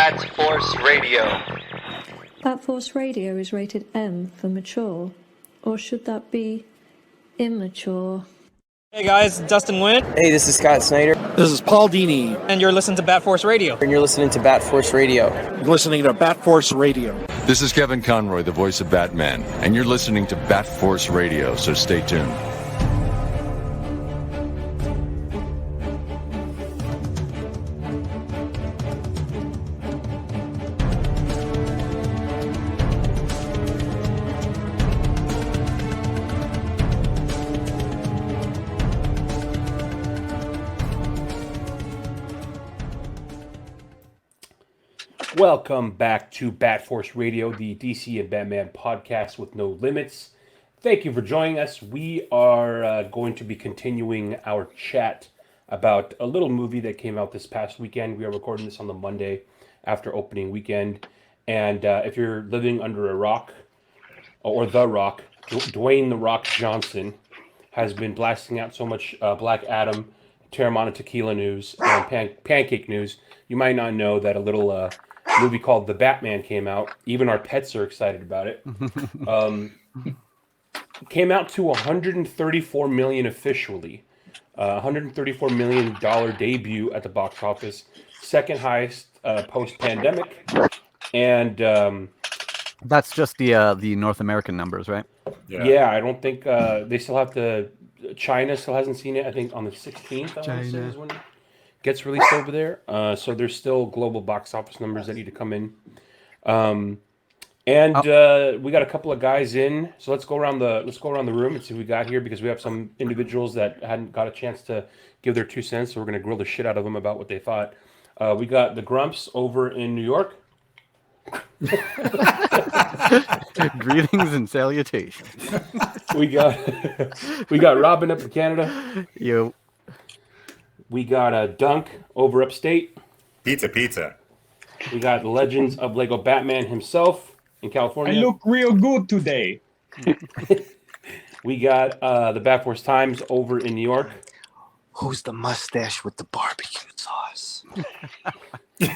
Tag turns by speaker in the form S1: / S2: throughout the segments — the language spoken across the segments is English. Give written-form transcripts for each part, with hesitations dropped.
S1: Bat Force Radio.
S2: Bat Force Radio is rated M for mature, or should that be immature?
S3: Hey guys, Dustin Nguyen.
S4: Hey, this is Scott Snyder.
S5: This is Paul Dini.
S3: And you're listening to Bat Force Radio.
S4: And you're listening to Bat Force Radio.
S5: You're listening to Bat Force Radio.
S6: This is Kevin Conroy, the voice of Batman, and you're listening to Bat Force Radio, so stay tuned.
S7: Welcome back to Bat Force Radio, the DC and Batman podcast with no limits. Thank you for joining us. We are going to be continuing our chat about a little movie that came out this past weekend. We are recording this on the Monday after opening weekend. And if you're living under a rock, or The Rock, Dwayne The Rock Johnson has been blasting out so much Black Adam, Terramana Tequila news, and pancake news. You might not know that a little movie called The Batman came out. Even our pets are excited about it. Came out to $134 million officially. $134 million debut at the box office. Second highest post-pandemic. And
S8: that's just the North American numbers, right?
S7: Yeah, I don't think they still have to. China still hasn't seen it. I think on the 16th. I want to say is when it gets released over there. So there's still global box office numbers that need to come in. We got a couple of guys in. So let's go around the room and see what we got here, because we have some individuals that hadn't got a chance to give their 2 cents. So we're gonna grill the shit out of them about what they thought. We got the Grumps over in New York.
S8: Greetings and salutations.
S7: We got Robin up in Canada.
S8: Yo.
S7: We got Dunk over upstate.
S9: Pizza.
S7: We got the Legends of Lego Batman himself in California.
S10: I look real good today.
S7: We got the Bat Force Times over in New York.
S11: Who's the mustache with the barbecue sauce?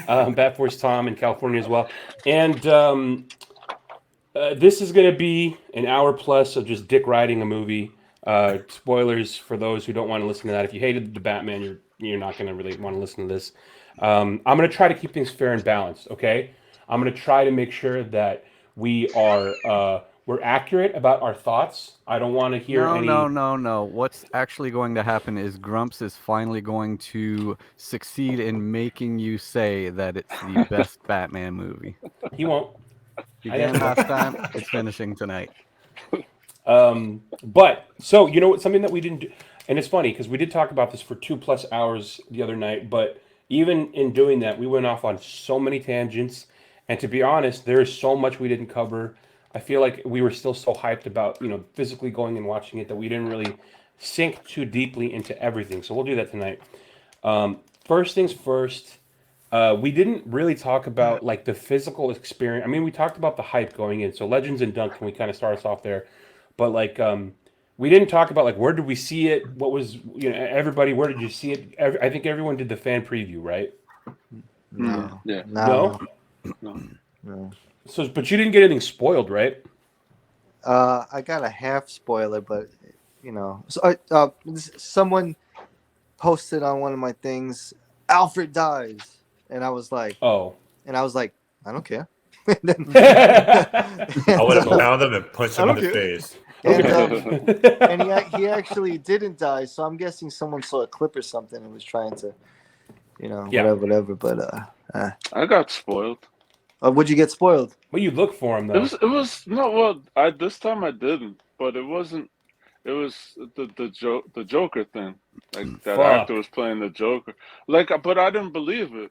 S7: Bat Force Tom in California as well. And this is going to be an hour plus of just dick riding a movie. Spoilers for those who don't want to listen to that. If you hated the Batman, you're not going to really want to listen to this. I'm going to try to keep things fair and balanced, okay? I'm going to try to make sure that we are we're accurate about our thoughts. I don't want to hear any...
S8: No. What's actually going to happen is Grumps is finally going to succeed in making you say that it's the best Batman movie.
S7: He won't.
S8: Began last time. It's finishing tonight.
S7: But so you know what? Something that we didn't do, and it's funny because we did talk about this for 2+ hours the other night. But even in doing that, we went off on so many tangents. And to be honest, there is so much we didn't cover. I feel like we were still so hyped about, physically going and watching it that we didn't really sink too deeply into everything. So we'll do that tonight. First things first, we didn't really talk about like the physical experience. I mean, we talked about the hype going in. So Legends and Dunk, can we kind of start us off there? But like, we didn't talk about like, where did we see it? What was, everybody, where did you see it? I think everyone did the fan preview, right?
S11: No.
S10: Yeah.
S7: No. So, but you didn't get anything spoiled, right?
S11: I got a half spoiler, but so someone posted on one of my things, Alfred dies, and I was like, I don't care.
S9: I would have found him and punched him in the face.
S11: And he actually didn't die, so I'm guessing someone saw a clip or something and was trying to, whatever. But
S10: I got spoiled.
S11: Would you get spoiled?
S7: Well, you look for him though.
S10: It was no. Well, this time I didn't, but it wasn't. It was the Joker thing. Like that actor was playing the Joker. Like, but I didn't believe it.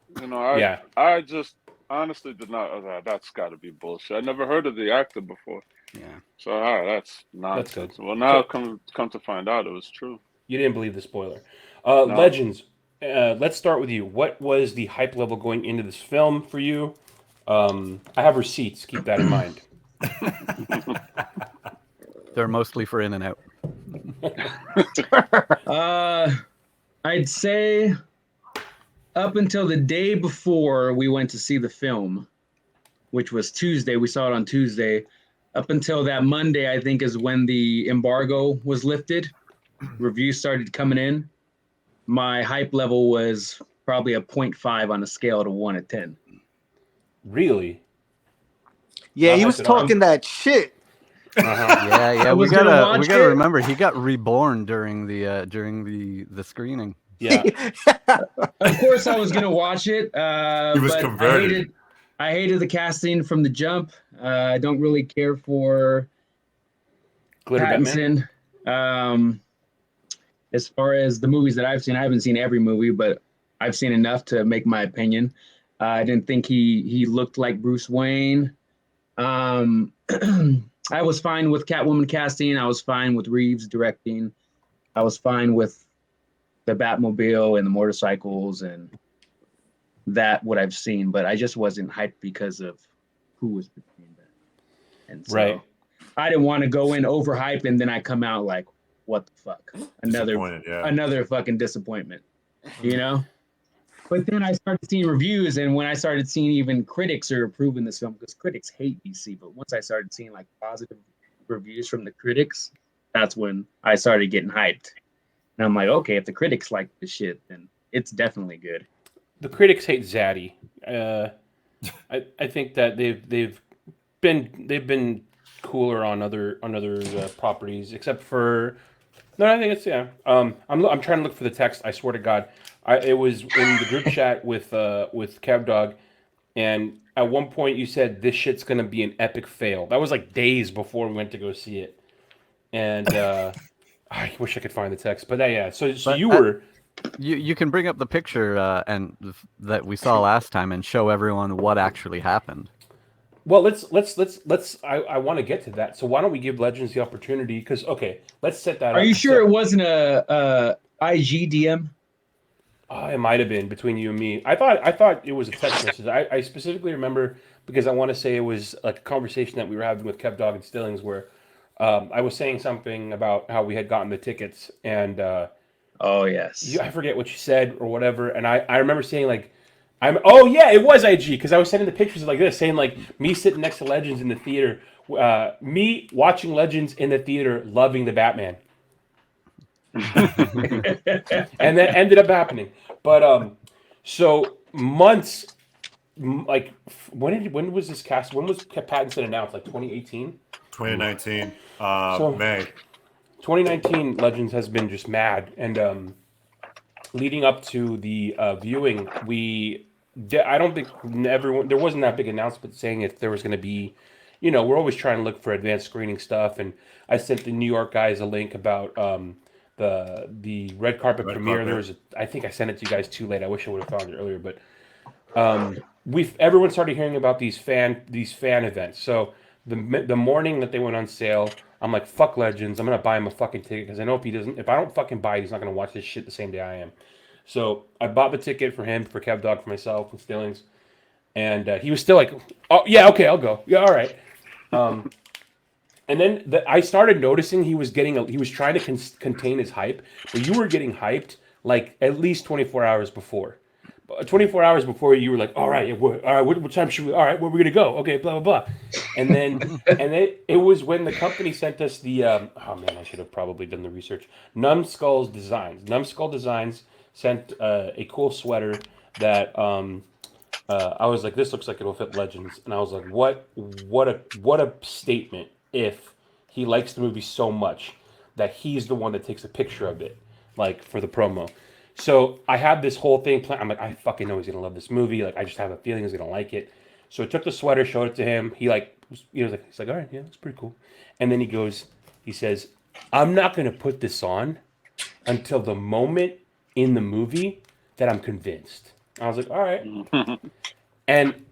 S10: I just honestly did not. I was like, that's got to be bullshit. I never heard of the actor before.
S8: Yeah.
S10: So all right, that's nonsense.
S7: That's good.
S10: Well, now come to find out, it was true.
S7: You didn't believe the spoiler.
S10: No.
S7: Legends. Let's start with you. What was the hype level going into this film for you? I have receipts. Keep that in mind.
S8: They're mostly for In and Out.
S12: I'd say
S1: up until the day before we went to see the film, which was Tuesday. We saw it on Tuesday. Up until that Monday, I think, is when the embargo was lifted. Reviews started coming in. My hype level was probably a 0.5 on a scale to 1 to 10.
S7: Really?
S11: Yeah, he was talking that shit.
S8: Yeah. We gotta remember he got reborn during the screening.
S7: Yeah.
S1: Of course, I was gonna watch it.
S9: He was
S1: but
S9: converted.
S1: I hated the casting from the jump. I don't really care for
S7: Glitter
S1: Pattinson. As far as the movies that I've seen, I haven't seen every movie, but I've seen enough to make my opinion. I didn't think he looked like Bruce Wayne. I was fine with Catwoman casting. I was fine with Reeves directing. I was fine with the Batmobile and the motorcycles and what I've seen, but I just wasn't hyped because of who was between them. And so I didn't want to go in overhyped and then I come out like, what the fuck? Another fucking disappointment, you know? But then I started seeing reviews, and when I started seeing even critics are approving this film, because critics hate DC, but once I started seeing like positive reviews from the critics, that's when I started getting hyped. And I'm like, okay, if the critics like this shit, then it's definitely good.
S7: The critics hate Zaddy. I think that they've been cooler on other properties, except for I think it's I'm trying to look for the text. I swear to God, it was in the group chat with Kev Dog, and at one point you said this shit's gonna be an epic fail. That was like days before we went to go see it, and I wish I could find the text. But yeah, so you were.
S8: You can bring up the picture and that we saw last time and show everyone what actually happened.
S7: Well, let's. I want to get to that. So why don't we give Legends the opportunity? Because let's set that up.
S1: Are you sure it wasn't a IG DM?
S7: It might have been between you and me. I thought it was a text message. I specifically remember because I want to say it was like a conversation that we were having with Kev Dog and Stillings where I was saying something about how we had gotten the tickets and.
S1: Oh yes.
S7: I forget what you said or whatever, and I remember saying like, it was IG because I was sending the pictures like this, saying like me sitting next to Legends in the theater, me watching Legends in the theater, loving the Batman, and that ended up happening. But so months, like when was this cast? When was Pattinson announced? Like 2018,
S9: 2019, May.
S7: 2019 Legends has been just mad, and leading up to the viewing, I don't think everyone there wasn't that big announcement saying if there was going to be, we're always trying to look for advanced screening stuff, and I sent the New York guys a link about the red carpet premiere. There was I think I sent it to you guys too late. I wish I would have found it earlier, but everyone started hearing about these fan events. So the morning that they went on sale, I'm like, fuck Legends. I'm gonna buy him a fucking ticket because I know if I don't fucking buy it, he's not gonna watch this shit the same day I am. So I bought the ticket for him, for Kev Dog, for myself, and Stillings, and he was still like, oh yeah, okay, I'll go. Yeah, all right. And then I started noticing he was trying to contain his hype, but you were getting hyped like at least 24 hours before. 24 hours before you were like, all right, what time should we? All right, where are we gonna go? Okay, blah blah blah. And then it was when the company sent us the oh man, I should have probably done the research. Numbskull Designs sent a cool sweater that I was like, this looks like it'll fit Legends, and I was like, what a statement if he likes the movie so much that he's the one that takes a picture of it, like for the promo. So I had this whole thing planned. I'm like, I fucking know he's gonna love this movie. Like, I just have a feeling he's gonna like it. So I took the sweater, showed it to him. He's like, all right, yeah, it's pretty cool. And then he says, I'm not gonna put this on until the moment in the movie that I'm convinced. I was like, all right. And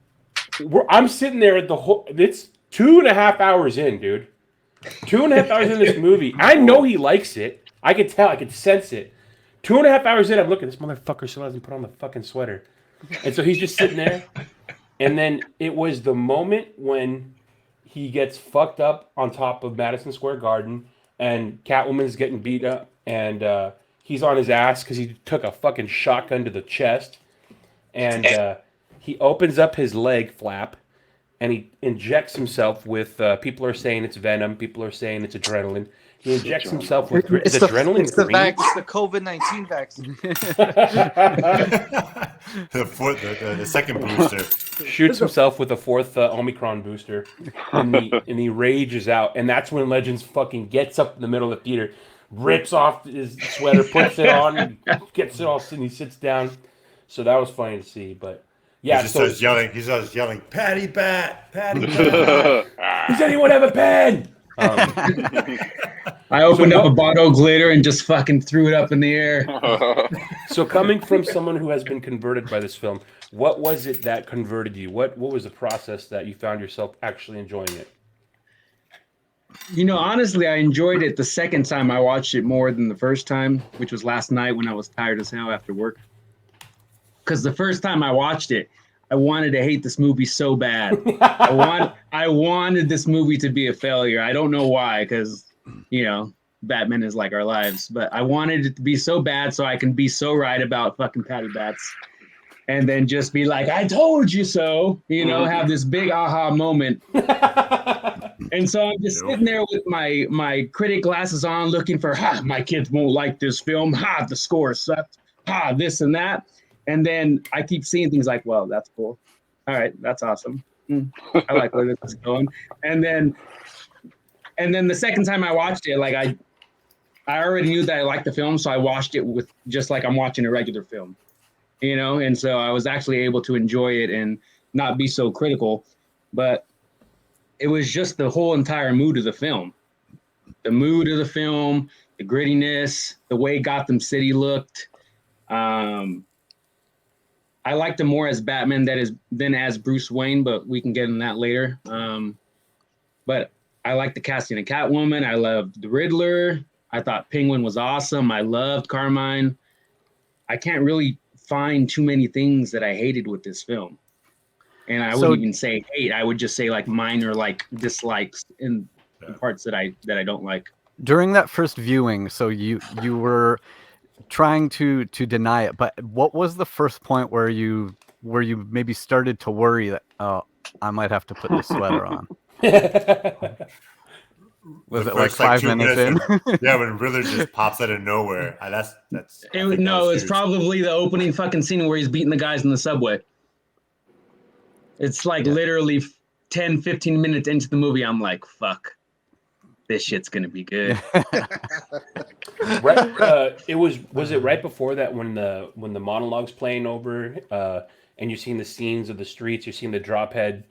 S7: I'm sitting there at it's 2.5 hours in, dude. 2.5 hours in this movie. I know he likes it. I could tell. I could sense it. 2.5 hours in, I'm looking, this motherfucker still hasn't put on the fucking sweater. And so he's just sitting there. And then it was the moment when he gets fucked up on top of Madison Square Garden and Catwoman's getting beat up and he's on his ass because he took a fucking shotgun to the chest. and he opens up his leg flap, and he injects himself with. People are saying it's venom. People are saying it's adrenaline. He injects himself with adrenaline green.
S11: It's the COVID-19 vaccine.
S9: the second booster.
S7: Shoots himself with a fourth Omicron booster, and he rages out. And that's when Legends fucking gets up in the middle of the theater, rips off his sweater, puts it on, gets it all, and he sits down. So that was funny to see. But yeah,
S9: He starts yelling. He starts yelling, "Patty Bat! Patty Bat!
S7: Does anyone have a pen?"
S1: I opened up a bottle of glitter and just fucking threw it up in the air.
S7: So coming from someone who has been converted by this film, what was it that converted you? What was the process that you found yourself actually enjoying it?
S1: You know, honestly, I enjoyed it the second time I watched it more than the first time, which was last night when I was tired as hell after work. Because the first time I watched it, I wanted to hate this movie so bad. I wanted this movie to be a failure. I don't know why, because, you know, Batman is like our lives. But I wanted it to be so bad so I can be so right about fucking Patty Bats. And then just be like, I told you so, you know, have this big aha moment. And so I'm just sitting there with my critic glasses on looking for, my kids won't like this film. The score sucked. This and that. And then I keep seeing things like, well, that's cool. All right, that's awesome. I like where this is going. And then the second time I watched it, like I already knew that I liked the film, so I watched it with just like I'm watching a regular film, you know. And so I was actually able to enjoy it and not be so critical. But it was just the whole entire mood of the film. The mood of the film, the grittiness, the way Gotham City looked. I liked him more as Batman than as Bruce Wayne, but we can get in that later. But I liked the casting of Catwoman. I loved the Riddler. I thought Penguin was awesome. I loved Carmine. I can't really find too many things that I hated with this film. And I wouldn't even say hate. I would just say like minor like dislikes in parts that I don't like.
S8: During that first viewing, so you were trying to deny it, but what was the first point where you maybe started to worry that I might have to put this sweater on? Was it like 5 minutes in?
S9: When Riddler just pops out of nowhere.
S1: It's probably the opening fucking scene where he's beating the guys in the subway. It's like literally 10, 15 minutes into the movie, I'm like, fuck. This shit's gonna be good.
S7: Was it right before that when the monologue's playing over and you're seeing the scenes of the streets, you're seeing the drop head.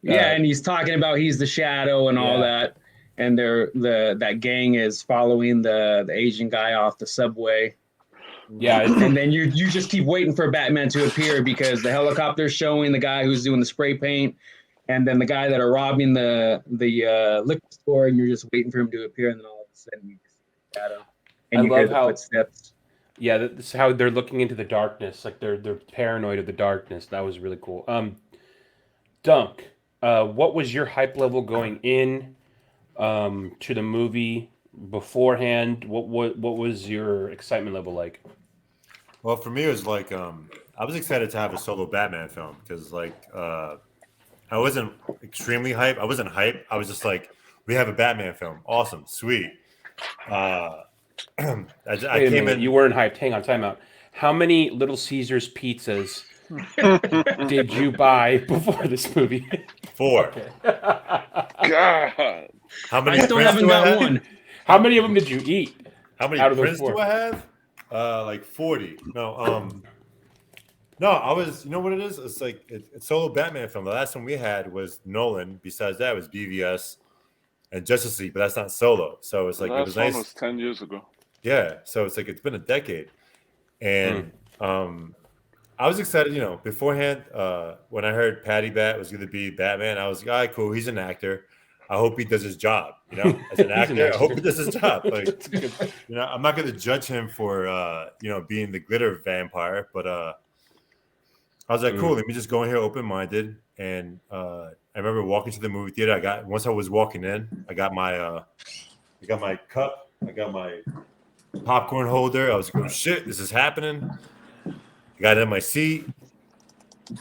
S1: And he's talking about he's the shadow and all that, and that gang is following the Asian guy off the subway.
S7: Yeah,
S1: and then you just keep waiting for Batman to appear because the helicopter's showing the guy who's doing the spray paint. And then the guy that are robbing the liquor store, and you're just waiting for him to appear, and then all of a sudden you see the shadow, and you hear the footsteps.
S7: Yeah, that's how they're looking into the darkness, like they're paranoid of the darkness. That was really cool. Dunk, what was your hype level going in to the movie beforehand? What was your excitement level like?
S9: Well, for me, it was like I was excited to have a solo Batman film because like. I wasn't extremely hype. I wasn't hype. I was just like, we have a Batman film. Awesome. Sweet. I came in.
S7: You weren't hyped. Hang on. Time out. How many Little Caesars pizzas did you buy before this movie?
S9: 4.
S7: Okay.
S10: God.
S9: How many
S1: I still haven't got one.
S7: How many of them did you eat?
S9: How many prints do I have? Like 40. No, I was. You know what it is? It's like it's solo Batman film. The last one we had was Nolan. Besides that, was BVS and Justice League, but that's not solo. So it's like it was nice.
S10: That was 10 years ago.
S9: Yeah, so it's like it's been a decade, and I was excited. You know, beforehand, when I heard Patty Bat was going to be Batman, I was like, all right, cool. He's an actor. I hope he does his job. You know, as an actor, I hope he does his job. Like, you know, I'm not going to judge him for being the glitter vampire, but I was like, cool, let me just go in here open-minded. And I remember walking to the movie theater. Once I was walking in, I got my cup, I got my popcorn holder. I was going, shit, this is happening. I got in my seat.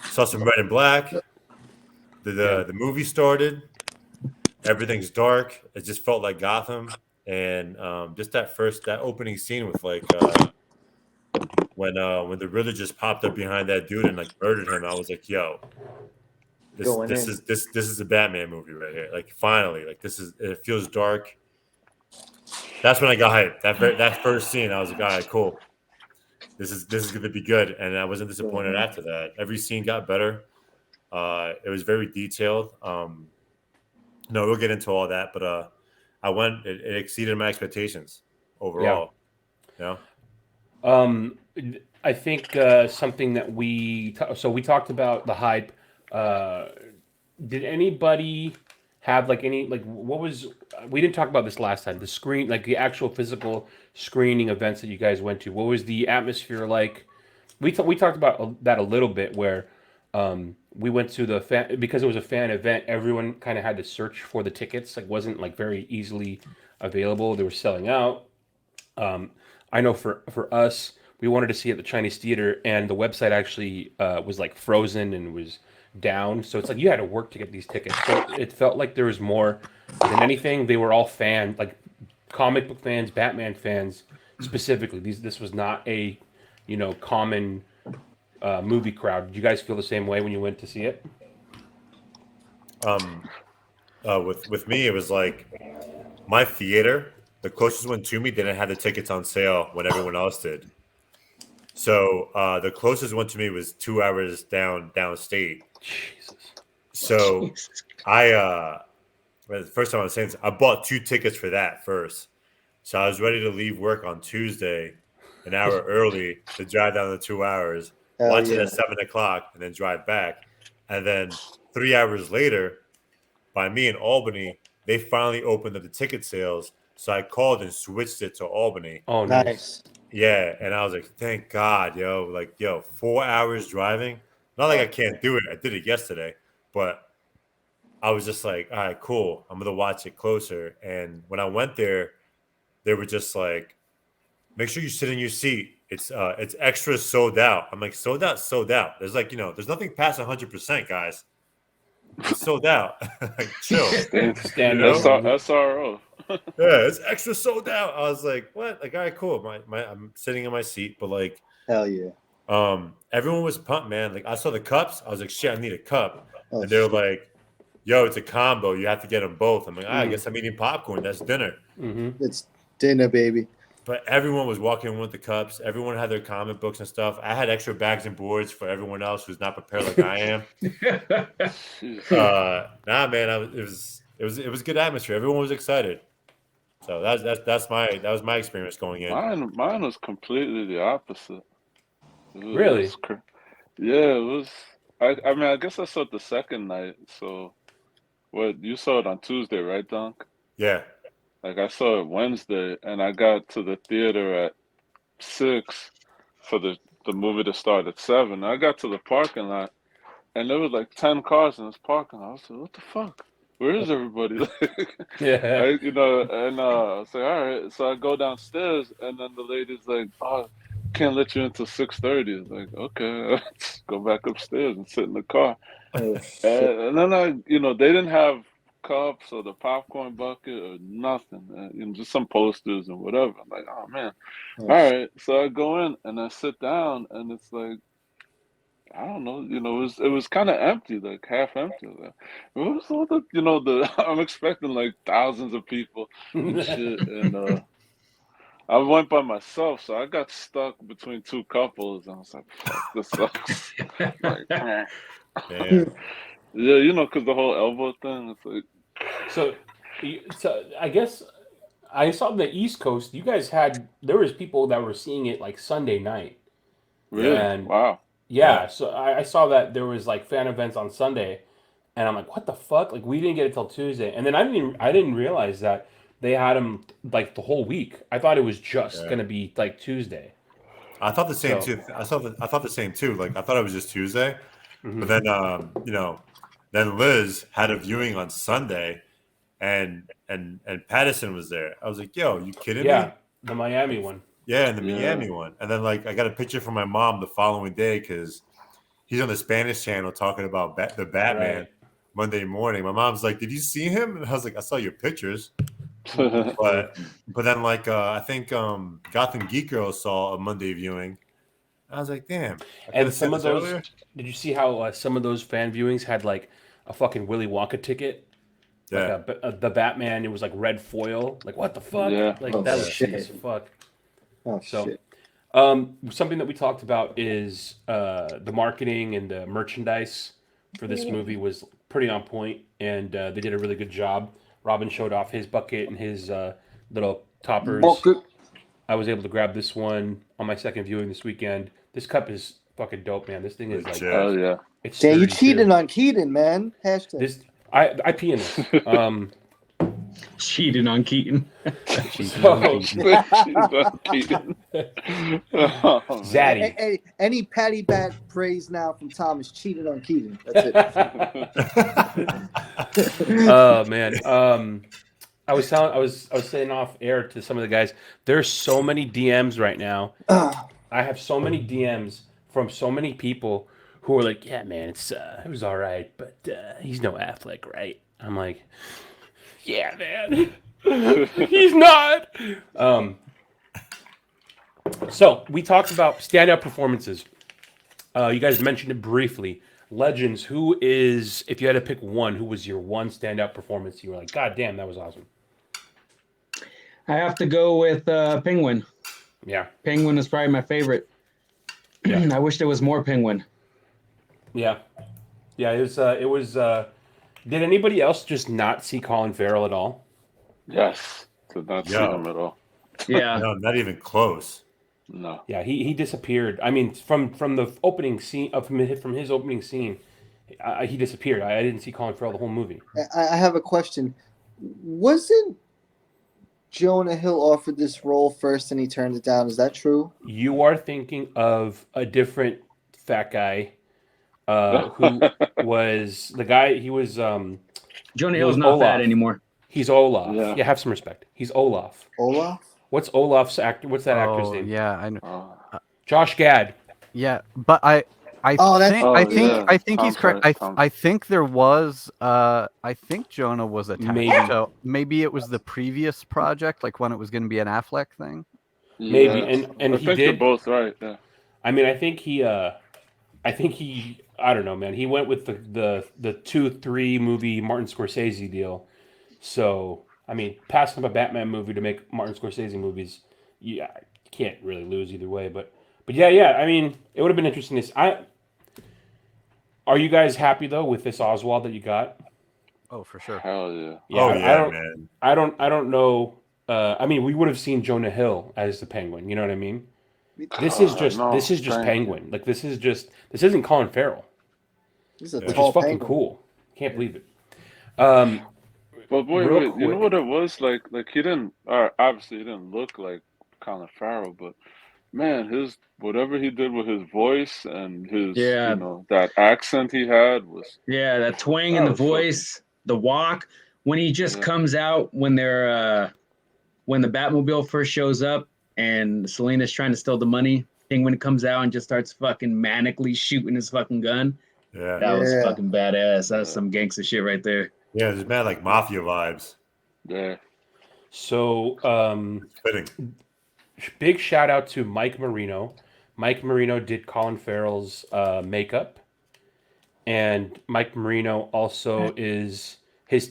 S9: Saw some Red and Black. The movie started. Everything's dark. It just felt like Gotham, and just that opening scene with like when the Riddler just popped up behind that dude and like murdered him. I was like, yo, this is a Batman movie right here. Like finally, like it feels dark. That's when I got hyped. That first scene, I was like, all right, cool. This is gonna be good, and I wasn't disappointed after that. Every scene got better. It was very detailed. No, we'll get into all that, but I went. It exceeded my expectations overall. Yeah.
S7: I think something that we talked about the hype. Did anybody have like any like what was we didn't talk about this last time, the screen, like the actual physical screening events that you guys went to? What was the atmosphere like? We talked about that a little bit where we went to the fan because it was a fan event. Everyone kind of had to search for the tickets. Like wasn't like very easily available. They were selling out. I know for us, we wanted to see it at the Chinese theater, and the website actually was like frozen and was down. So it's like you had to work to get these tickets. So it felt like there was more than anything. They were all like comic book fans, Batman fans specifically. This was not a common movie crowd. Did you guys feel the same way when you went to see it?
S9: With me, it was like my theater, the closest one to me, didn't have the tickets on sale when everyone else did. So the closest one to me was 2 hours downstate.
S7: Jesus.
S9: So the first time I was saying this, I bought 2 tickets for that first. So I was ready to leave work on Tuesday, an hour early, to drive down the 2 hours, watch it at 7:00, and then drive back. And then 3 hours later, by me in Albany, they finally opened up the ticket sales. So I called and switched it to Albany.
S7: Oh, nice.
S9: Yeah, and I was like, thank God, yo. Like, 4 hours driving. Not like I can't do it. I did it yesterday. But I was just like, all right, cool. I'm going to watch it closer. And when I went there, they were just like, make sure you sit in your seat. It's extra sold out. I'm like, sold out, sold out. There's like, there's nothing past 100%, guys. It's sold out. Like, chill.
S10: SRO.
S9: Yeah, it's extra sold out. I was like, what? Like, all right, cool. I'm sitting in my seat, but like,
S11: hell yeah.
S9: Everyone was pumped, man. Like, I saw the cups. I was like, shit, I need a cup. And they were like, yo, it's a combo. You have to get them both. I'm like, I guess I'm eating popcorn. That's dinner.
S11: It's dinner, baby.
S9: But everyone was walking in with the cups. Everyone had their comic books and stuff. I had extra bags and boards for everyone else who's not prepared like I am. Nah, man, it was good atmosphere. Everyone was excited. So that was my experience going in.
S10: Mine was completely the opposite.
S7: Really?
S10: Yeah, it was. I mean, I guess I saw it the second night. So, you saw it on Tuesday, right, Dunk?
S9: Yeah.
S10: Like I saw it Wednesday, and I got to the theater at 6 for the movie to start at 7. I got to the parking lot, and there was like 10 cars in this parking lot. I was like, "What the fuck? Where is everybody?"
S7: Yeah.
S10: and I was like, "All right." So I go downstairs, and then the lady's like, "Oh, can't let you until 6:30." It's like, okay, let's go back upstairs and sit in the car. And then they didn't have cups or the popcorn bucket or nothing, just some posters and whatever. I'm like, oh man, all right. So I go in and I sit down, and it's like, I don't know, it was kind of empty, like half empty. Like, it was all the I'm expecting like thousands of people and shit, and I went by myself, so I got stuck between 2 couples, and I was like, fuck, this sucks. Like, man. Yeah, because the whole elbow thing, it's like.
S7: So I guess I saw the East Coast. You guys there was people that were seeing it like Sunday night.
S10: Really?
S7: And
S10: wow.
S7: Yeah, so I saw that there was like fan events on Sunday, and I'm like, what the fuck? Like we didn't get it till Tuesday, and then I didn't realize that they had them like the whole week. I thought it was just gonna be like Tuesday.
S9: I thought the same too. I thought the same too. Like I thought it was just Tuesday, but then then Liz had a viewing on Sunday, and Patterson was there. I was like, yo, you kidding me?
S7: Yeah, the Miami one.
S9: Yeah, and the Miami one. And then like I got a picture from my mom the following day because he's on the Spanish channel talking about the Batman Monday morning. My mom's like, "Did you see him?" And I was like, "I saw your pictures." but then like I think Gotham Geek Girl saw a Monday viewing. I was like, "Damn!"
S7: And some of those, did you see how some of those fan viewings had like a fucking Willy Wonka ticket?
S9: Yeah.
S7: Like the Batman, it was like red foil. Like what the fuck?
S10: Yeah.
S7: Like that was shit as fuck.
S11: Oh shit.
S7: Something that we talked about is the marketing and the merchandise for this movie was pretty on point, and they did a really good job. Robin showed off his bucket and his little toppers.
S11: Bucket.
S7: I was able to grab this one on my second viewing this weekend. This cup is fucking dope, man. This thing is like,
S10: oh yeah.
S7: it's
S11: Damn, you
S7: sturdy,
S11: cheating
S7: too.
S11: on Keaton, man. Hashtag.
S7: This I pee in this.
S1: Cheating on Keaton.
S7: Zaddy.
S11: Any patty bat praise now from Tom is cheated on Keaton. That's it.
S7: Oh man. I was saying off air to some of the guys. There's so many DMs right now. I have so many DMs from so many people who are like, "Yeah, man, it was all right, but he's no Affleck, right?" I'm like, "Yeah, man, he's not." So we talked about standout performances. You guys mentioned it briefly. Legends. Who is, if you had to pick one, who was your one standout performance? You were like, "God damn, that was awesome."
S1: I have to go with Penguin.
S7: Yeah.
S1: Penguin is probably my favorite.
S7: Yeah.
S1: I wish there was more Penguin.
S7: Yeah. Yeah, it was did anybody else just not see Colin Farrell at all?
S10: Yes. Did not see him at all.
S1: Yeah.
S9: No, not even close.
S10: No.
S7: Yeah, he disappeared. I mean, from the opening scene from his opening scene, he disappeared. I didn't see Colin Farrell the whole movie.
S11: I have a question. Wasn't Jonah Hill offered this role first and he turned it down? Is that true?
S7: You are thinking of a different fat guy who was the guy. He was
S1: Jonah Hill's not
S7: Olaf.
S1: fat anymore.
S7: He's Olaf. Yeah, have some respect. He's Olaf.
S11: Olaf?
S7: What's Olaf's actor? What's that actor's name?
S8: Yeah, I know.
S7: Josh Gad.
S8: Yeah, but I think he's correct. I think there was I think Jonah was attached.
S7: Maybe.
S8: So maybe it was the previous project, like when it was going to be an Affleck thing.
S7: Maybe,
S10: Yeah.
S7: and
S10: I
S7: he
S10: think
S7: did.
S10: they're both right. Yeah.
S7: I mean, I think he. I don't know, man. He went with the 2-3 movie Martin Scorsese deal. So I mean, passing up a Batman movie to make Martin Scorsese movies, you can't really lose either way. But yeah. I mean, it would have been interesting to. Are you guys happy though with this Oswald that you got?
S8: Oh, for sure.
S10: Hell yeah.
S7: Yeah,
S9: man.
S7: I don't know. I mean, we would have seen Jonah Hill as the Penguin. You know what I mean? This is just Penguin. Like this isn't Colin Farrell.
S11: This is a
S7: which
S11: tall
S7: is fucking
S11: penguin.
S7: cool. Can't believe it.
S10: But wait,
S7: Real
S10: you know
S7: quick.
S10: what it was like? Like he didn't. Obviously, he didn't look like Colin Farrell, but man, his whatever he did with his voice and his, that accent he had was.
S1: Yeah, that twang in the voice, the walk when he just comes out when they're when the Batmobile first shows up and Selena's trying to steal the money. Penguin comes out and just starts fucking manically shooting his fucking gun.
S9: Yeah,
S1: that was fucking badass. That's some gangster shit right there.
S9: Yeah, there's mad like mafia vibes.
S10: Yeah.
S7: So,
S9: fitting.
S7: Big shout out to Mike Marino. Mike Marino did Colin Farrell's makeup, and Mike Marino also his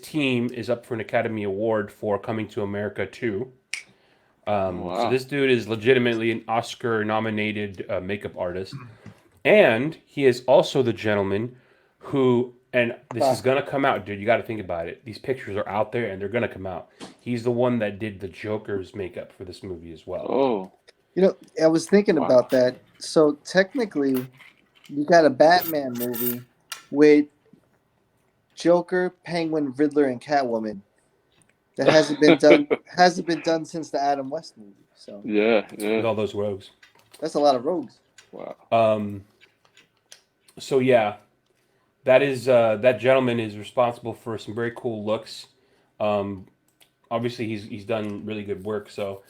S7: team is up for an Academy Award for Coming to America 2. So this dude is legitimately an Oscar-nominated makeup artist, and he is also the gentleman who, and this is gonna come out, dude. You got to think about it. These pictures are out there, and they're gonna come out. He's the one that did the Joker's makeup for this movie as well.
S10: Oh,
S11: You know, I was thinking about that. So technically, you got a Batman movie with Joker, Penguin, Riddler, and Catwoman. That hasn't been done since the Adam West movie. So
S10: yeah.
S7: With all those rogues.
S11: That's a lot of rogues.
S10: Wow.
S7: So yeah, that is that gentleman is responsible for some very cool looks. Obviously, he's done really good work. So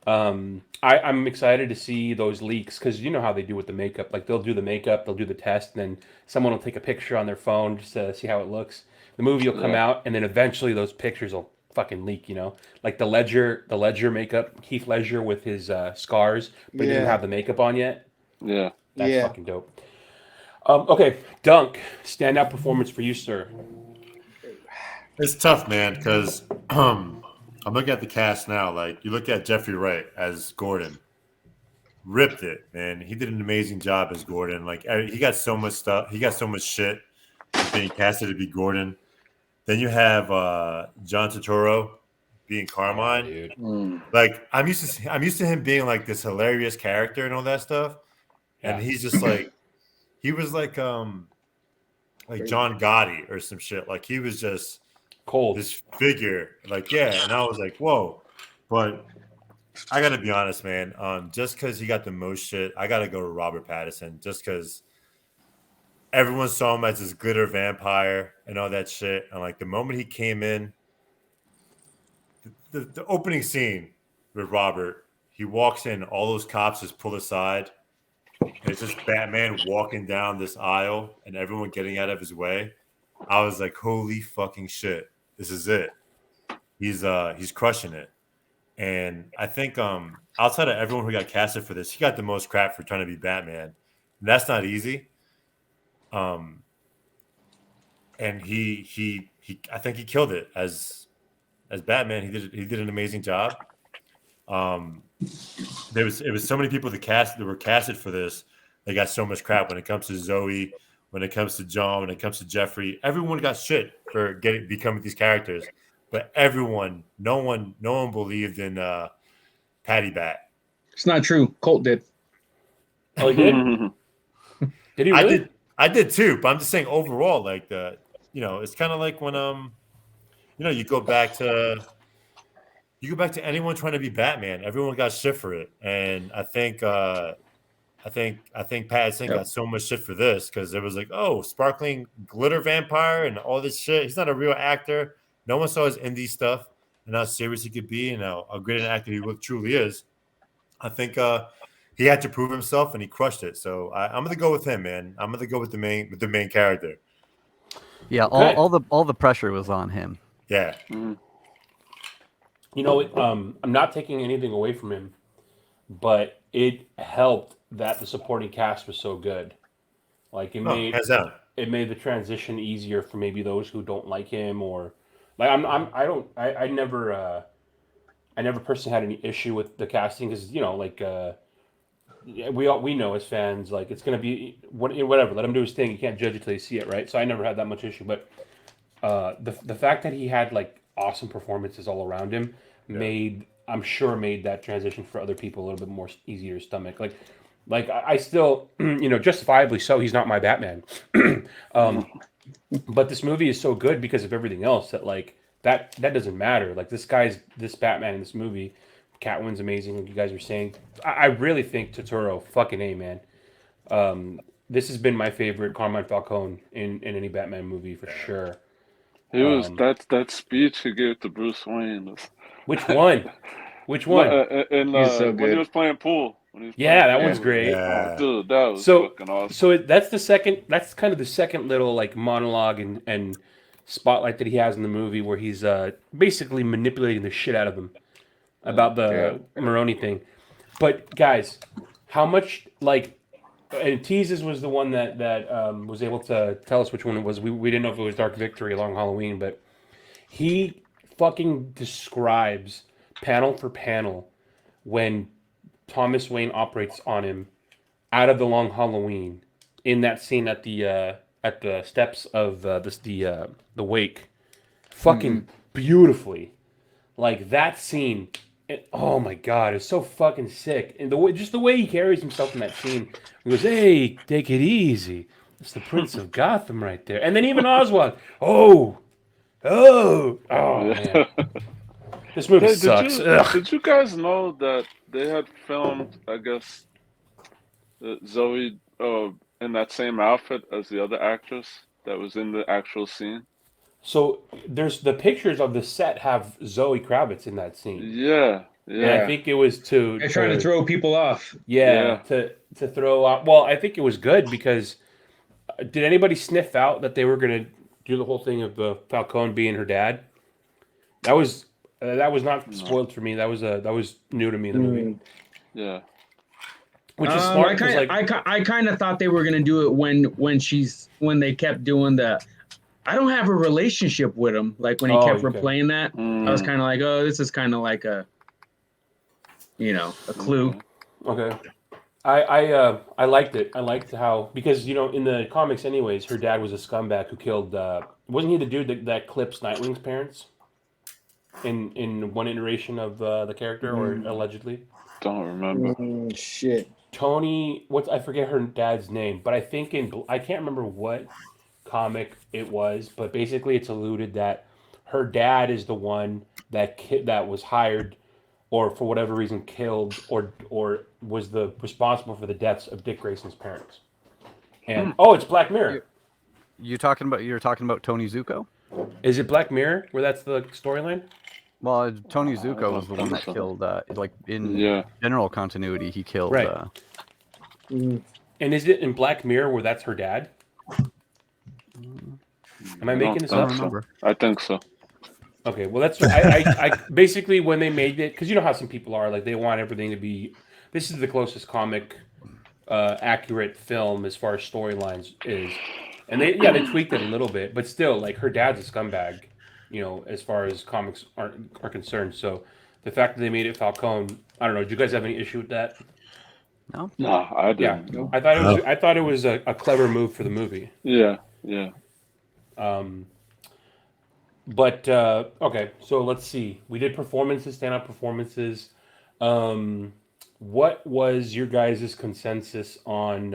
S7: I'm excited to see those leaks because you know how they do with the makeup. Like they'll do the makeup, they'll do the test, and then someone will take a picture on their phone just to see how it looks. The movie will come out, and then eventually those pictures will fucking leak. You know, like the Ledger makeup, Heath Ledger with his scars, but he doesn't have the makeup on yet.
S10: Yeah,
S7: that's fucking dope. Okay, Dunk, standout performance for you, sir.
S9: It's tough, man, because I'm looking at the cast now. Like, you look at Jeffrey Wright as Gordon, ripped it, man. He did an amazing job as Gordon. Like, he got so much stuff. He got so much shit for being casted to be Gordon. Then you have John Turturro being Carmine.
S7: Dude.
S9: Like, I'm used to him being like this hilarious character and all that stuff, and he's just like, he was like John Gotti or some shit. Like, he was just
S7: cold,
S9: this figure. Like, yeah, and I was like, whoa. But I gotta be honest, man. Just because he got the most shit, I gotta go to Robert Pattinson. Just because everyone saw him as this glitter vampire and all that shit, and like the moment he came in, the opening scene with Robert, he walks in, all those cops just pull aside, and it's just Batman walking down this aisle and everyone getting out of his way. I was like, holy fucking shit, this is it. He's crushing it. And I think outside of everyone who got casted for this, he got the most crap for trying to be Batman. And that's not easy. And he I think he killed it as Batman. He did an amazing job. It was so many people that were casted for this. They got so much crap when it comes to Zoe, when it comes to John, when it comes to Jeffrey. Everyone got shit for becoming these characters. But no one believed in Patty Bat.
S1: It's not true. Colt did.
S7: Oh, he did? Did he really?
S9: I did too, but I'm just saying overall, like it's kind of like when you go back to anyone trying to be Batman. Everyone got shit for it, and I think Pattinson got so much shit for this because it was like, oh, sparkling glitter vampire and all this shit. He's not a real actor. No one saw his indie stuff and how serious he could be and how great an actor he truly is. I think he had to prove himself and he crushed it. So I'm gonna go with him, man. I'm gonna go with the main character.
S8: Yeah, all the pressure was on him.
S9: Yeah.
S7: You know, I'm not taking anything away from him, but it helped that the supporting cast was so good. Like it made the transition easier for maybe those who don't like him or like I never personally had any issue with the casting because we know as fans like it's gonna be whatever, let him do his thing. You can't judge it till you see it, right? So I never had that much issue, but the fact that he had like awesome performances all around him made that transition for other people a little bit more easier to stomach. Like I still justifiably so he's not my Batman. But this movie is so good because of everything else that like that doesn't matter. Like this Batman in this movie, Catwoman's amazing, like you guys were saying. I really think Turturro, fucking A, man. This has been my favorite Carmine Falcone in any Batman movie for sure.
S10: He was that speech he gave to Bruce Wayne.
S7: Which one? Which one?
S10: When he was playing pool.
S7: That one's great.
S10: Yeah. Oh, dude, that was fucking awesome.
S7: So that's kind of the second little like monologue and spotlight that he has in the movie where he's basically manipulating the shit out of him about the Maroni thing. But guys, how much like and Teases was the one that was able to tell us which one it was. We didn't know if it was Dark Victory, Long Halloween, but he fucking describes panel for panel when Thomas Wayne operates on him out of the Long Halloween in that scene at the steps of the wake, fucking beautifully, like that scene. Oh my god, it's so fucking sick, and the way he carries himself in that scene. He goes, "Hey, take it easy. It's the Prince of Gotham right there." And then even Oswald, oh man, this movie sucks.
S10: Did you guys know that they had filmed, I guess, Zoe in that same outfit as the other actress that was in the actual scene?
S7: So there's the pictures of the set have Zoe Kravitz in that scene.
S10: Yeah.
S7: And I think it was
S1: They're trying to throw people off.
S7: Yeah, to throw out. Well, I think it was good because did anybody sniff out that they were going to do the whole thing of Falcone being her dad? That was not spoiled for me. That was new to me in the movie.
S10: Yeah.
S7: Which is smart.
S1: I kind of thought they were gonna do it when they kept doing the. I don't have a relationship with him. Like when he kept replaying that, I was kind of like, oh, this is kind of like a clue.
S7: Okay. I liked it. I liked how because in the comics anyways, her dad was a scumbag who killed. Wasn't he the dude that clips Nightwing's parents? In one iteration of the character, or allegedly.
S10: Don't remember.
S11: Shit.
S7: Tony, I forget her dad's name, but I think I can't remember what comic it was, but basically it's alluded that her dad is the one that was hired, or for whatever reason killed, or was the responsible for the deaths of Dick Grayson's parents. And it's Black Mirror.
S8: You're talking about Tony Zuko?
S7: Is it Black Mirror where that's the storyline?
S8: Well, Tony Zuko was the one that killed. In general continuity, he killed.
S7: Right. And is it in Black Mirror where that's her dad? Am I making this up?
S10: I think so.
S7: Okay, well that's I basically when they made it, because you know how some people are, like they want everything to be. This is the closest comic accurate film as far as storylines is, and they tweaked it a little bit, but still, like her dad's a scumbag, as far as comics are concerned. So the fact that they made it Falcone, I don't know. Do you guys have any issue with that?
S8: No.
S10: No, I didn't.
S7: Yeah, I thought it was a clever move for the movie.
S10: Yeah.
S7: But okay, so let's see. We did performances, stand-up performances. What was your guys' consensus on?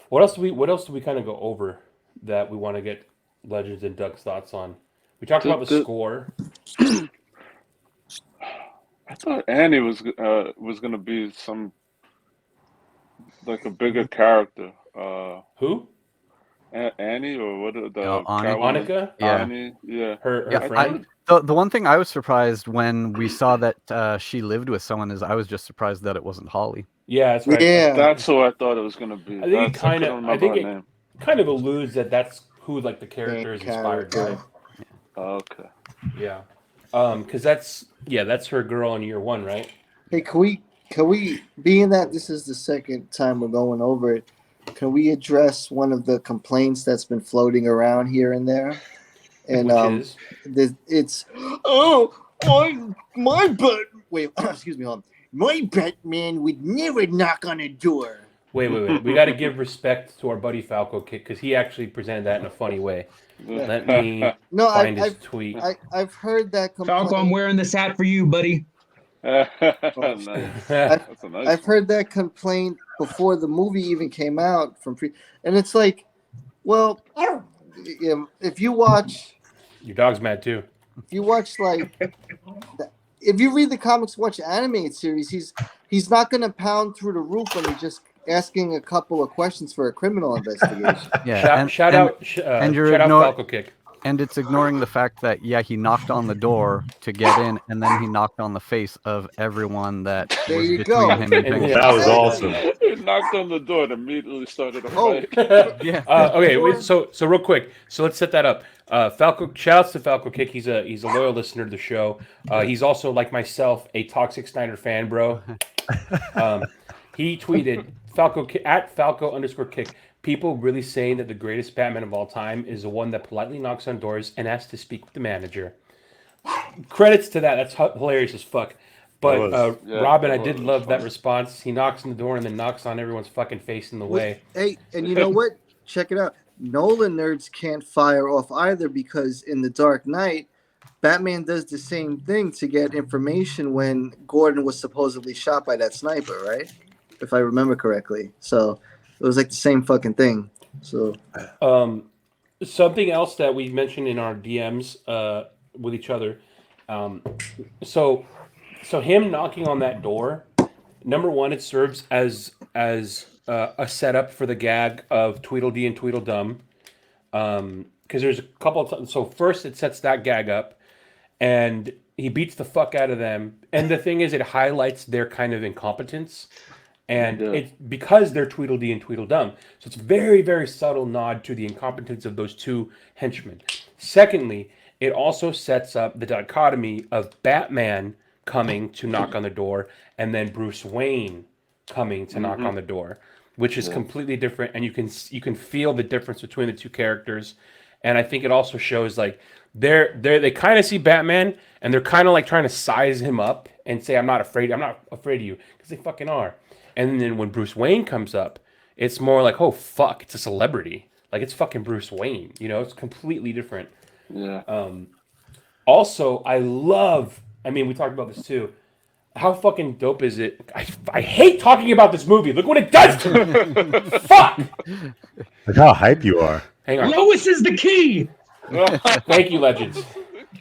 S7: What else do we kind of go over that we want to get Legends and Doug's thoughts on? We talked about the score.
S10: I thought Annie was going to be some like a bigger character.
S7: Who?
S10: Annie, or what?
S7: Annika?
S8: Yeah.
S10: Annie, yeah.
S7: Her friend.
S8: The one thing I was surprised when we saw that she lived with someone is I was just surprised that it wasn't Holly.
S7: Yeah, that's right.
S11: Yeah.
S10: That's who I thought it was going to be.
S7: I think it kind of alludes that that's who like the character is inspired by.
S10: Okay.
S7: Yeah. Because that's her girl in year one, right?
S11: Hey, can we being that this is the second time we're going over it, can we address one of the complaints that's been floating around here and there? And it's excuse me, my Batman would never knock on a door.
S7: Wait. We got to give respect to our buddy Falco Kick because he actually presented that in a funny way. Let me find his tweet.
S11: I've heard that complaint.
S1: Falco, I'm wearing this hat for you, buddy.
S10: Nice.
S11: I've heard that complaint before the movie even came out and it's like, well, if you watch,
S7: your dog's mad too.
S11: If you watch if you read the comics, watch the animated series, he's not gonna pound through the roof when he's just asking a couple of questions for a criminal investigation.
S8: Yeah,
S7: shout out Falco Kick.
S8: And it's ignoring the fact that he knocked on the door to get in, and then he knocked on the face of everyone that was between him and Pink.
S9: That was awesome.
S10: He knocked on the door and immediately started a fight.
S7: Okay, so real quick, so let's set that up. Falco, shout outs to Falco Kick. He's a loyal listener to the show. He's also, like myself, a Toxic Snyder fan, bro. He tweeted at Falco_Kick. People really saying that the greatest Batman of all time is the one that politely knocks on doors and asks to speak with the manager. Credits to that. That's hilarious as fuck. But Robin, I did love that response. He knocks on the door and then knocks on everyone's fucking face in the way.
S11: Hey, and you know what? Check it out. Nolan nerds can't fire off either because in The Dark Knight, Batman does the same thing to get information when Gordon was supposedly shot by that sniper, right? If I remember correctly. So it was like the same fucking thing. So,
S7: something else that we mentioned in our DMs with each other. So him knocking on that door. Number one, it serves as a setup for the gag of Tweedledee and Tweedledum. Because there's a couple of times. So first, it sets that gag up, and He beats the fuck out of them. And the thing is, it highlights their kind of incompetence. And it's because they're Tweedledee and Tweedledum. So it's a very, very subtle nod to the incompetence of those two henchmen. Secondly, it also sets up the dichotomy of Batman coming to knock on the door and then Bruce Wayne coming to knock on the door, which is completely different. And you can feel the difference between the two characters. And I think it also shows like they kind of see Batman and they're kind of like trying to size him up and say, I'm not afraid of you, because they fucking are. And then when Bruce Wayne comes up, it's more like, oh fuck, it's a celebrity. Like it's fucking Bruce Wayne. You know, it's completely different.
S10: Yeah.
S7: Also, I mean, we talked about this too. How fucking dope is it? I hate talking about this movie. Look what it does to me. Fuck!
S9: Look how hype you are.
S7: Hang on.
S1: Lois is the key!
S7: Thank you, Legends.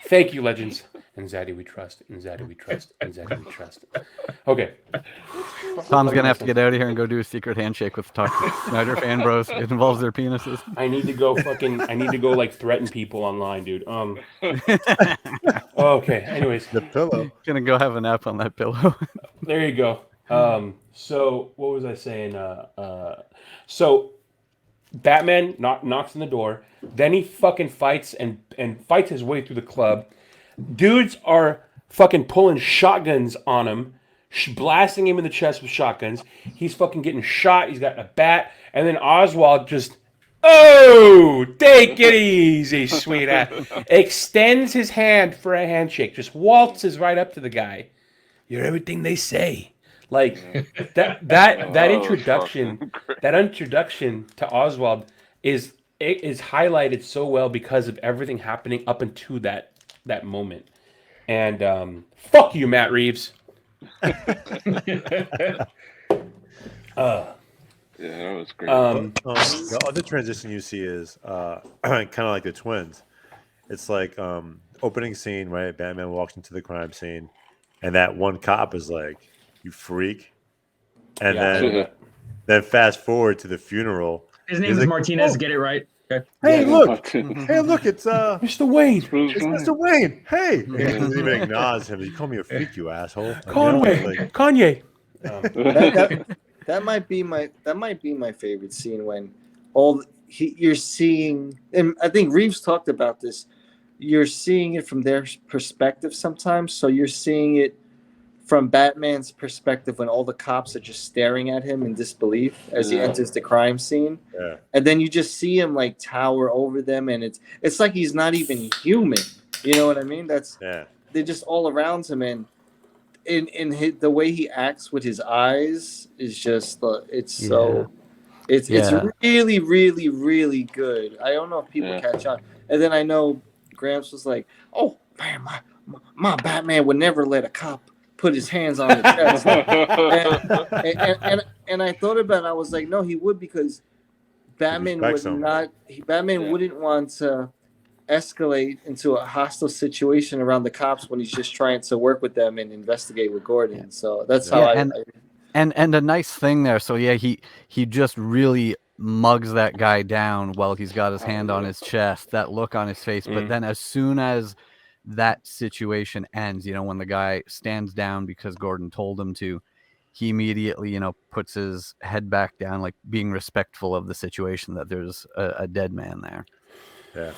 S7: Thank you, Legends. In Zaddy we trust. In Zaddy we trust. In Zaddy we trust. Okay.
S8: Tom's gonna have to get out of here and go do a secret handshake with Snyder fan bros. It involves their penises.
S7: I need to go like threaten people online, dude. Okay. Anyways,
S9: the pillow.
S8: Gonna go have a nap on that pillow.
S7: There you go. So what was I saying? So Batman knocks on the door. Then he fucking fights and fights his way through the club. Dudes are fucking pulling shotguns on him, blasting him in the chest with shotguns. He's fucking getting shot. He's got a bat. And then Oswald just, take it easy, sweet ass. Extends his hand for a handshake. Just waltzes right up to the guy. You're everything they say. Like that introduction to Oswald is highlighted so well because of everything happening up into that moment. And fuck you, Matt Reeves.
S10: Yeah, that was great.
S9: The other transition you see is kind of like the twins. It's like opening scene, right? Batman walks into the crime scene, and that one cop is like, "You freak," and then fast forward to the funeral.
S1: His name is like, Martinez. Get it right. Okay.
S9: Hey, look! Hey, look! It's
S7: Mr. Wayne.
S9: It's Mr. Wayne. Hey! He doesn't even acknowledge him. You call me a freak, you asshole.
S7: Kanye.
S11: That might be my favorite scene when you're seeing, and I think Reeves talked about this. You're seeing it from their perspective sometimes, so you're seeing it from Batman's perspective when all the cops are just staring at him in disbelief as he enters the crime scene.
S9: Yeah.
S11: And then you just see him like tower over them, and it's like he's not even human. You know what I mean? They're just all around him, and the way he acts with his eyes is just it's really, really, really good. I don't know if people catch on. And then I know Gramps was like, "Oh man, my Batman would never let a cop put his hands on the chest." and I thought about it. I was like, no, he would, because Batman would not. Batman wouldn't want to escalate into a hostile situation around the cops when he's just trying to work with them and investigate with Gordon. So that's how
S8: and a nice thing there. So he just really mugs that guy down while he's got his hand on his chest, that look on his face. But then as soon as that situation ends, when the guy stands down because Gordon told him to, he immediately, puts his head back down, like being respectful of the situation, that there's a dead man there.
S9: Yeah.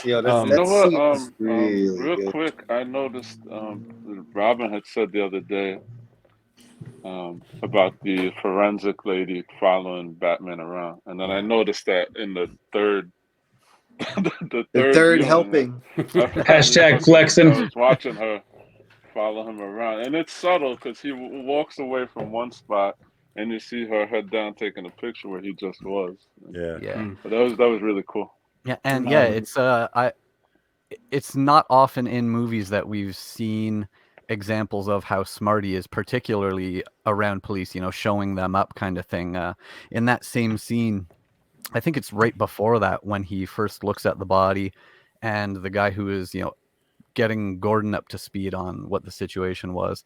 S10: You know what? Real good. Quick, I noticed Robin had said the other day about the forensic lady following Batman around, and then I noticed that in the third the
S11: third helping.
S1: Hashtag flexing.
S10: I was watching her follow him around, and it's subtle because he walks away from one spot and you see her head down taking a picture where he just was.
S8: Yeah.
S10: But that was really cool.
S8: Yeah, and it's not often in movies that we've seen examples of how smart he is, particularly around police, showing them up kind of thing. In that same scene, I think it's right before that, when he first looks at the body and the guy who is, getting Gordon up to speed on what the situation was,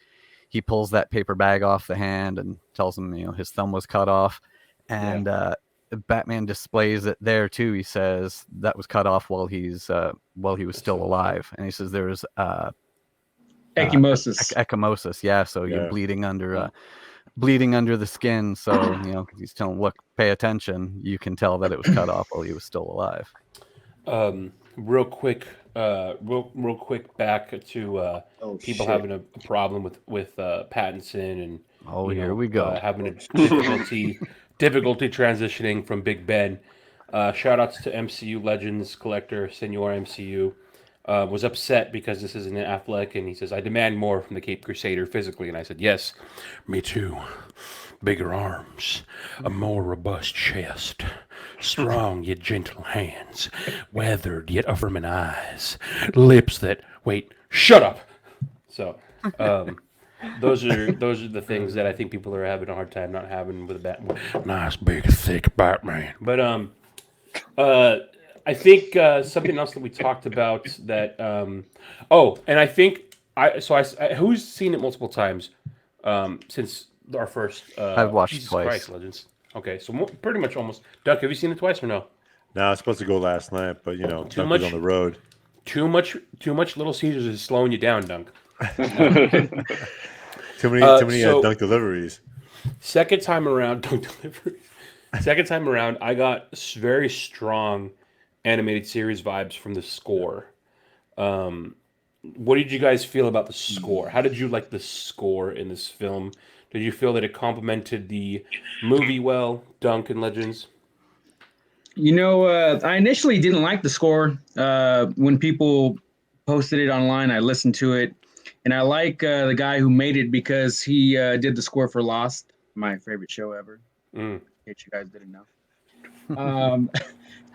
S8: he pulls that paper bag off the hand and tells him, his thumb was cut off. And Batman displays it there too. He says that was cut off while he was still alive. And he says there's
S1: Ecchymosis.
S8: Ecchymosis, yeah. So you're
S9: Yeah.
S8: bleeding under the skin. So because he's telling, look, pay attention. You can tell that it was cut off while he was still alive.
S7: Real quick, back to people having a problem with Pattinson and
S8: here we go.
S7: having a difficulty transitioning from Big Ben. Shout outs to MCU Legends Collector Senor MCU. Was upset because this isn't Affleck, and he says, "I demand more from the Cape Crusader physically." And I said, "Yes, me too. Bigger arms, a more robust chest, strong yet gentle hands, weathered yet affirming eyes, lips that wait. Shut up." So, those are the things that I think people are having a hard time not having with a Batman. Nice big thick Batman. But I think something else that we talked about that. And I think who's seen it multiple times since our first.
S8: I've watched
S7: Jesus
S8: twice.
S7: Christ, Legends. Okay, so pretty much almost. Duck, have you seen it twice or no?
S9: No, I was supposed to go last night, but
S7: Too
S9: Dunk
S7: much
S9: was on the road.
S7: Too much Little Caesars is slowing you down, Dunk.
S9: Too many Dunk deliveries.
S7: Second time around, Dunk deliveries. Second time around, I got very strong animated series vibes from the score. What did you guys feel about the score? How did you like the score in this film? Did you feel that it complemented the movie well, Dunk and Legends?
S1: I initially didn't like the score. When people posted it online, I listened to it. And I like the guy who made it because he did the score for Lost, my favorite show ever. In case you guys didn't know.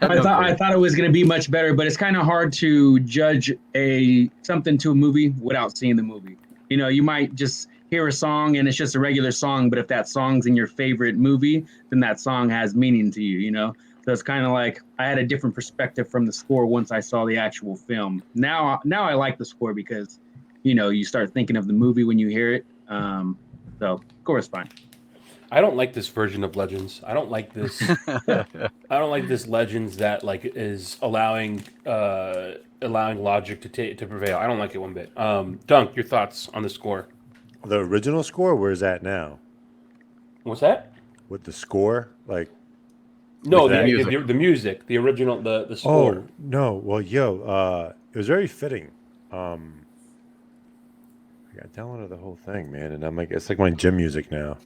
S1: I thought it was going to be much better, but it's kind of hard to judge something to a movie without seeing the movie. You might just hear a song and it's just a regular song, but if that song's in your favorite movie, then that song has meaning to you. So it's kind of like I had a different perspective from the score once I saw the actual film. Now I like the score because you start thinking of the movie when you hear it. So score is fine.
S7: I don't like this version of Legends. I don't like this. I don't like this Legends that is allowing logic to prevail. I don't like it one bit. Dunk, your thoughts on the score?
S9: The original score, where's that now?
S7: What's that?
S9: With the score,
S7: No, the music, the original, the score.
S9: Oh no, well, it was very fitting. I got downloaded the whole thing, man, and I'm like, it's like my gym music now.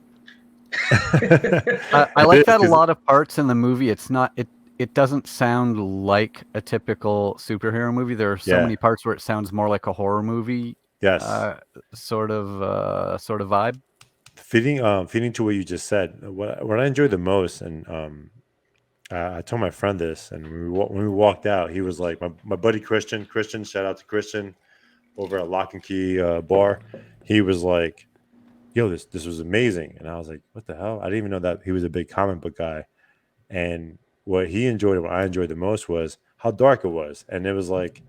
S8: I like that a lot of parts in the movie. It's not it doesn't sound like a typical superhero movie. There are so many parts where it sounds more like a horror movie.
S9: Yes.
S8: Sort of vibe.
S9: Feeding to what you just said. What I enjoyed the most, and I told my friend this, and when we walked out, he was like, my buddy Christian, shout out to Christian, over at Lock and Key bar. He was like, "Yo, this was amazing," and I was like, "What the hell?" I didn't even know that he was a big comic book guy. And what he enjoyed, what I enjoyed the most, was how dark it was, and it was like,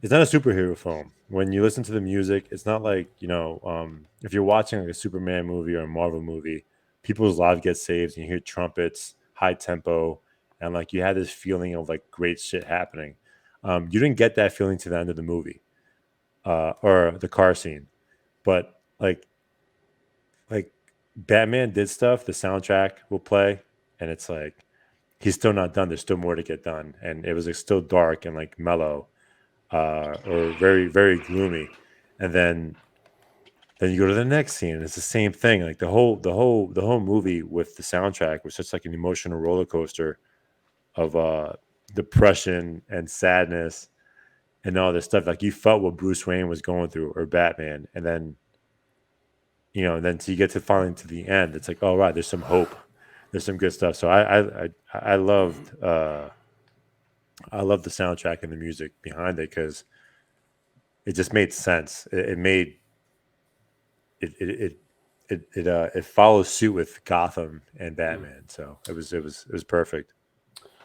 S9: it's not a superhero film. When you listen to the music, it's not like if you're watching like a Superman movie or a Marvel movie, people's lives get saved, and you hear trumpets, high tempo, and like you had this feeling of like great shit happening. You didn't get that feeling to the end of the movie, or the car scene, but like Batman did stuff. The soundtrack will play, and it's like he's still not done. There's still more to get done, and it was like still dark and like mellow, or very very gloomy, and then you go to the next scene, and it's the same thing. Like the whole movie with the soundtrack was such like an emotional roller coaster of depression and sadness and all this stuff. Like you felt what Bruce Wayne was going through, or Batman, and then then so you get to finally to the end. It's like, oh right, there's some hope, there's some good stuff. So I loved the soundtrack and the music behind it because it just made sense. It follows suit with Gotham and Batman, so it was perfect.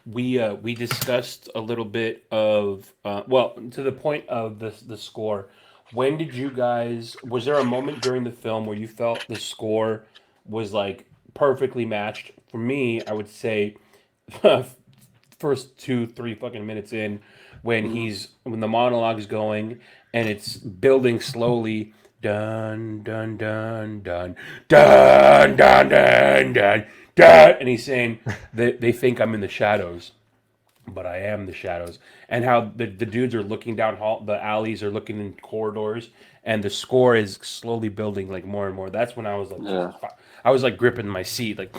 S7: We discussed a little bit of to the point of the score. When did you guys? Was there a moment during the film where you felt the score was like perfectly matched? For me, I would say first 2-3 fucking minutes in, when the monologue is going and it's building slowly. Dun dun dun dun dun dun dun dun dun, and he's saying that they think I'm in the shadows, but I am the shadows, and how the dudes are looking down the alleys, are looking in corridors, and the score is slowly building like more and more. That's when I was like,
S10: Yeah.
S7: I was like gripping my seat, like.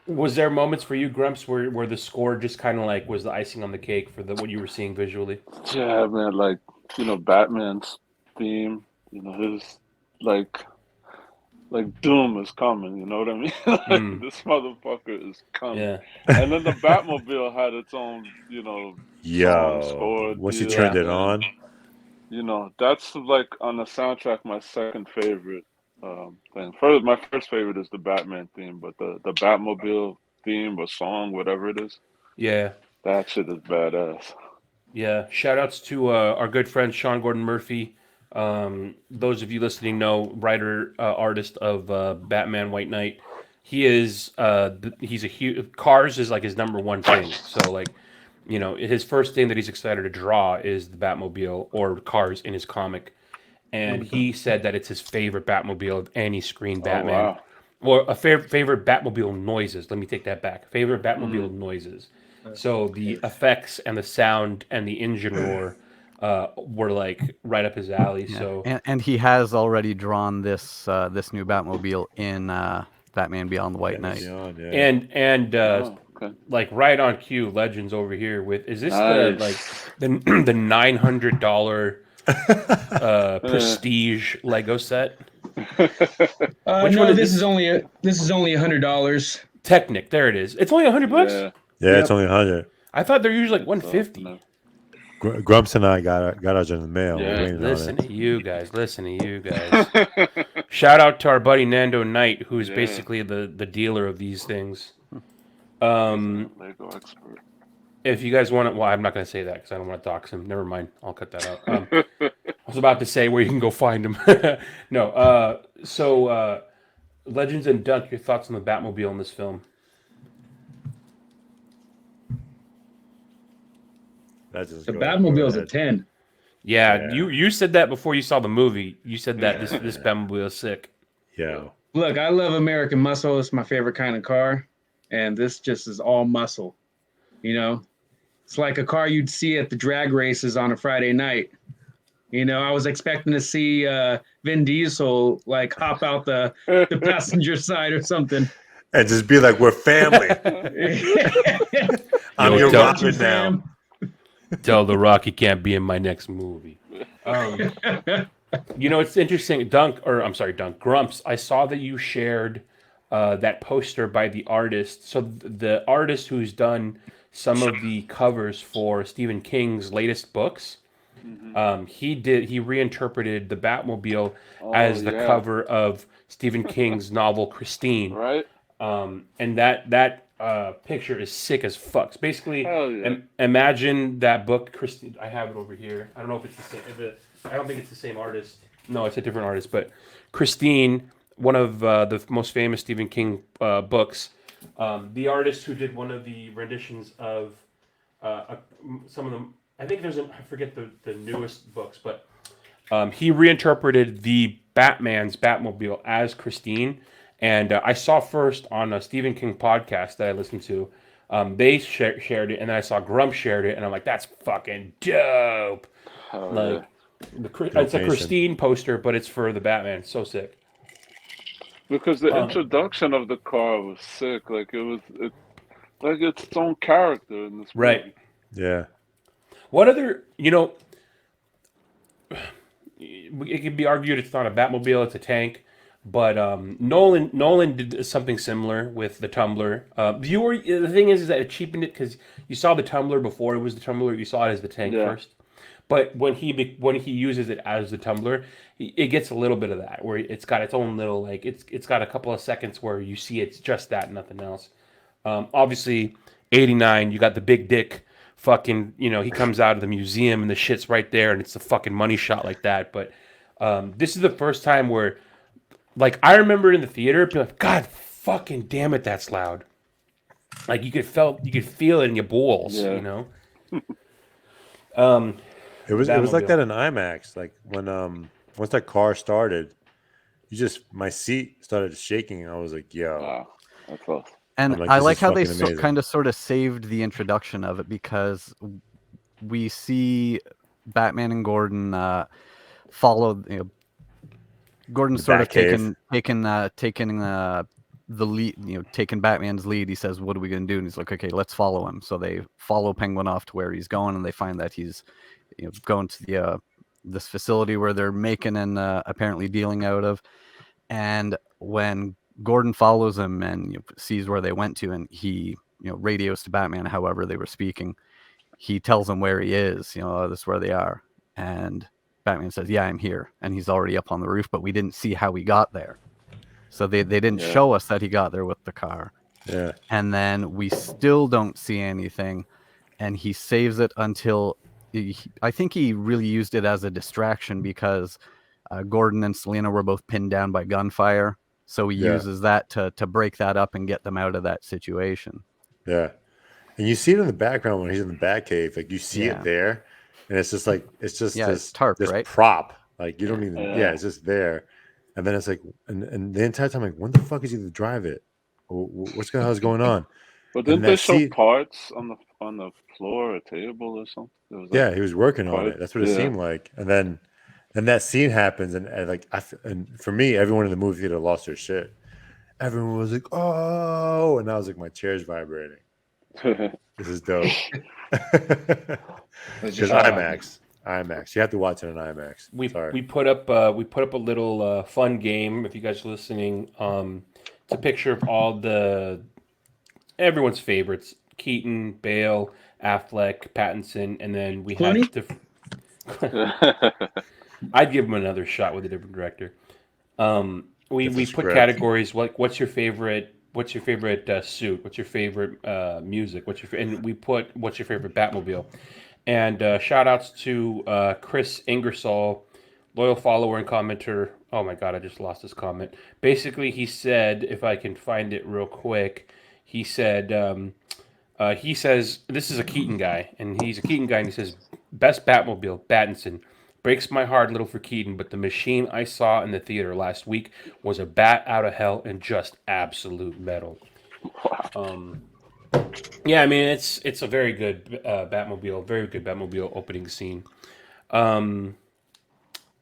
S7: Was there moments for you, Grumps, where the score just kind of like was the icing on the cake for what you were seeing visually?
S10: Yeah, man, like, Batman's theme, his like doom is coming, you know what I mean? Like, this motherfucker is coming.
S7: Yeah.
S10: And then the Batmobile had its own, song score
S9: once you
S10: deal.
S9: turned it
S10: And,
S9: on,
S10: that's like on the soundtrack my second favorite thing. First, my first favorite is the Batman theme, but the Batmobile theme or song, whatever it is,
S7: Yeah.
S10: that shit is badass.
S7: Yeah. Shout outs to our good friend Sean Gordon Murphy. Those of you listening know, writer, artist of Batman White Knight. He is he's a huge Cars is like his number one thing. So like, his first thing that he's excited to draw is the Batmobile or Cars in his comic. And he said that it's his favorite Batmobile of any screen Batman.
S10: Wow.
S7: Or a favorite Batmobile noises. Let me take that back. Favorite Batmobile noises. So the effects and the sound and the engine roar were like right up his alley.
S8: Yeah.
S7: So
S8: And he has already drawn this this new Batmobile in Batman Beyond the White Knight.
S9: Beyond, yeah.
S7: and
S10: Okay.
S7: like right on cue, Legends over here with is this
S10: Nice.
S7: the $900 prestige Lego set? Which
S1: No,
S7: one is
S1: this is only $100.
S7: Technic, there it is. It's only $100.
S10: Yeah.
S9: Yeah, it's only 100.
S7: I thought they're usually like 150.
S9: Grumps and I got ours in the mail.
S10: Yeah.
S9: We're waiting
S7: Listen
S9: on it.
S7: to you guys. Listen to you guys. Shout out to our buddy Nando Knight, who's basically the dealer of these things.
S10: Lego expert.
S7: If you guys want to, well, I'm not going to say that because I don't want to dox him. Never mind. I'll cut that out. I was about to say where you can go find him. No. So, Legends and Dunk, your thoughts on the Batmobile in this film?
S1: The Batmobile's a 10.
S7: Yeah, you said that before you saw the movie. You said that this Batmobile is sick.
S9: Yeah.
S1: Look, I love American muscle. It's my favorite kind of car, and this just is all muscle. It's like a car you'd see at the drag races on a Friday night. I was expecting to see Vin Diesel like hop out the passenger side or something,
S9: and just be like, "We're family." I'm your Rocket now.
S7: Tell The Rock he can't be in my next movie. It's interesting. Grumps, I saw that you shared that poster by the artist. So the artist who's done some of the covers for Stephen King's latest books, he reinterpreted the Batmobile as the cover of Stephen King's novel Christine.
S10: Right.
S7: And that picture is sick as fuck. Basically, imagine that book, Christine. I have it over here. I don't know if it's the same. I don't think it's the same artist. No, it's a different artist. But Christine, one of the most famous Stephen King books, the artist who did one of the renditions of some of them. I think I forget the newest books, but he reinterpreted the Batman's Batmobile as Christine. And I saw first on a Stephen King podcast that I listened to, they shared it, and then I saw Grump shared it, and I'm like, that's fucking dope. It's a Christine poster, but it's for the Batman. It's so sick.
S10: Because the introduction of the car was sick. Like like its own character in this movie.
S7: Right.
S9: Yeah.
S7: What other, it could be argued it's not a Batmobile, it's a tank. But Nolan did something similar with the Tumbler. The thing is that it cheapened it because you saw the Tumbler before it was the Tumbler. You saw it as the tank first. But when he uses it as the Tumbler, it gets a little bit of that where it's got its own little it's got a couple of seconds where you see it's just that, nothing else. Obviously, 89, you got the big dick. Fucking, he comes out of the museum and the shit's right there and it's a fucking money shot like that. But this is the first time where. Like, I remember in the theater, being like, God fucking damn it, that's loud. Like you could feel it in your balls,
S10: Yeah.
S7: you know.
S9: It was like that in IMAX. Like when once that car started, my seat started shaking. I was like, yo.
S10: Wow, that's close.
S8: And
S9: I'm like,
S8: I
S9: this
S8: like
S9: is
S8: how they
S9: fucking amazing.
S8: kind of sort of saved the introduction of it, because we see Batman and Gordon follow. Gordon's sort of taking the lead, taking Batman's lead. He says, "What are we going to do?" And he's like, "Okay, let's follow him." So they follow Penguin off to where he's going, and they find that he's going to the this facility where they're making and apparently dealing out of. And when Gordon follows him and sees where they went to, and he radios to Batman, however they were speaking, he tells him where he is. "Oh, this is where they are." And Batman says, "Yeah, I'm here," and he's already up on the roof, but we didn't see how he got there. So they didn't show us that he got there with the car.
S9: Yeah.
S8: And then we still don't see anything, and he saves it until I think he really used it as a distraction, because Gordon and Selena were both pinned down by gunfire. So he uses that to break that up and get them out of that situation.
S9: Yeah. And you see it in the background when he's in the Batcave. Like you see it there, and it's just like this
S8: tarp,
S9: this
S8: right?
S9: prop. Like you don't even it's just there. And then it's like, and the entire time, like, when the fuck is he to drive it? What's the hell's going on?
S10: But
S9: And
S10: didn't they
S9: that
S10: show
S9: scene,
S10: parts on the floor or table or something? It was like
S9: he was working on
S10: parts.
S9: it. That's what it seemed like. And then that scene happens, and like and for me, everyone in the movie theater lost their shit. Everyone was like, "Oh!" And I was like, my chair's vibrating. This is dope. Because IMAX. You have to watch it in IMAX.
S7: We put up a little fun game. If you guys are listening, it's a picture of all everyone's favorites: Keaton, Bale, Affleck, Pattinson, and then we had different. I'd give him another shot with a different director. We put categories like what's your favorite suit, what's your favorite music, and we put what's your favorite Batmobile. And shout outs to Chris Ingersoll, loyal follower and commenter. Oh my god, I just lost his comment. Basically, he said, if I can find it real quick, he said he says this is a Keaton guy, and he's a Keaton guy, and he says best Batmobile, Pattinson. Breaks my heart a little for Keaton, but the machine I saw in the theater last week was a bat out of hell and just absolute metal. Yeah, I mean it's a very good Batmobile opening scene. Something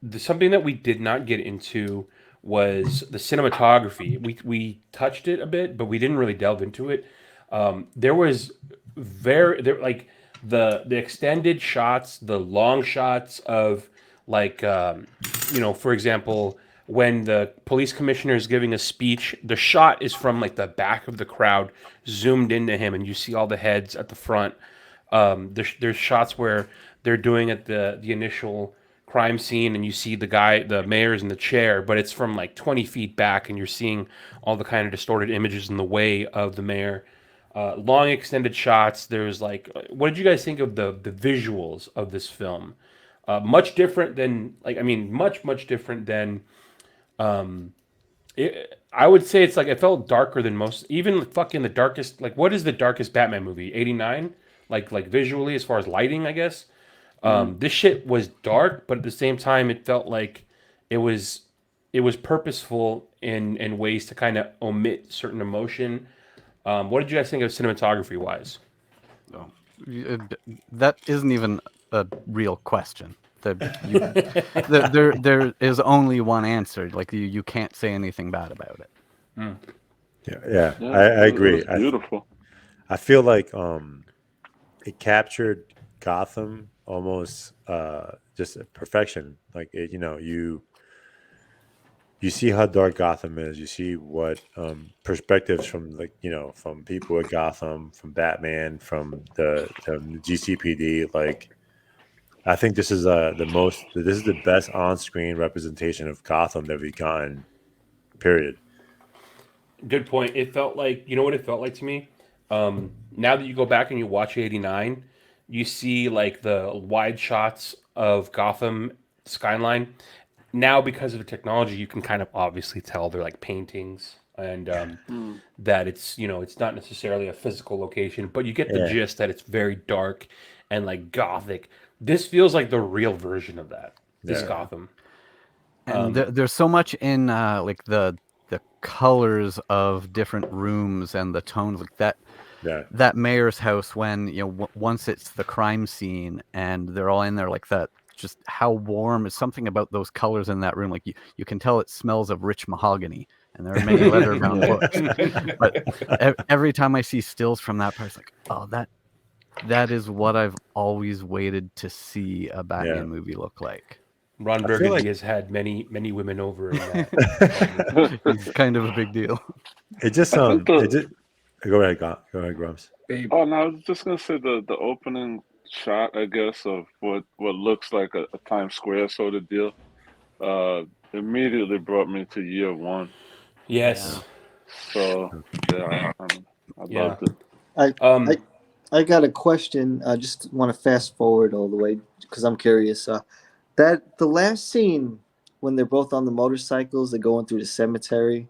S7: that we did not get into was the cinematography. We touched it a bit, but we didn't really delve into it. There was like the extended shots, the long shots of like for example, when the police commissioner is giving a speech, the shot is from like the back of the crowd, zoomed into him, and you see all the heads at the front. There's shots where they're doing at the initial crime scene, and you see the mayor's in the chair, but it's from like 20 feet back, and you're seeing all the kind of distorted images in the way of the mayor. Long extended shots. There's like, what did you guys think of the visuals of this film? Much different than much different than. I would say it's like it felt darker than most. Even fucking the darkest. Like, what is the darkest Batman movie? 89. Like visually, as far as lighting, I guess. This shit was dark, but at the same time, it felt like it was purposeful in ways to kind of omit certain emotion. What did you guys think of cinematography wise?
S8: That isn't even a real question. There is only one answer. Like you can't say anything bad about it.
S9: Yeah, I agree.
S10: It was beautiful.
S9: I feel like it captured Gotham almost just perfection. Like it, you see how dark Gotham is. You see what perspectives from from people at Gotham, from Batman, from the GCPD. Like, I think this is the best on-screen representation of Gotham that we've gotten. Period.
S7: Good point. It felt like, you know what it felt like to me? Now that you go back and you watch 89, you see like the wide shots of Gotham skyline. Now, because of the technology, you can kind of obviously tell they're like paintings. and that it's it's not necessarily a physical location, but you get the gist that it's very dark and like gothic. This feels like the real version of that. This Gotham.
S8: And there's so much in like the colors of different rooms and the tones like that. That mayor's house when once it's the crime scene and they're all in there like that, just how warm is something about those colors in that room. Like you can tell it smells of rich mahogany, and there are many leather bound books. But every time I see stills from that part, it's like, oh, that is what I've always waited to see a Batman movie look like.
S7: Ron Burgundy has had many women over in that.
S8: He's kind of a big deal.
S9: It just go ahead, Grumps.
S10: Oh no, I was just gonna say the opening shot, I guess, of what looks like a Times Square sort of deal. Immediately brought me to year one.
S7: Yes.
S10: So I loved it.
S11: I got a question. I just want to fast forward all the way because I'm curious. That the last scene when they're both on the motorcycles, they're going through the cemetery.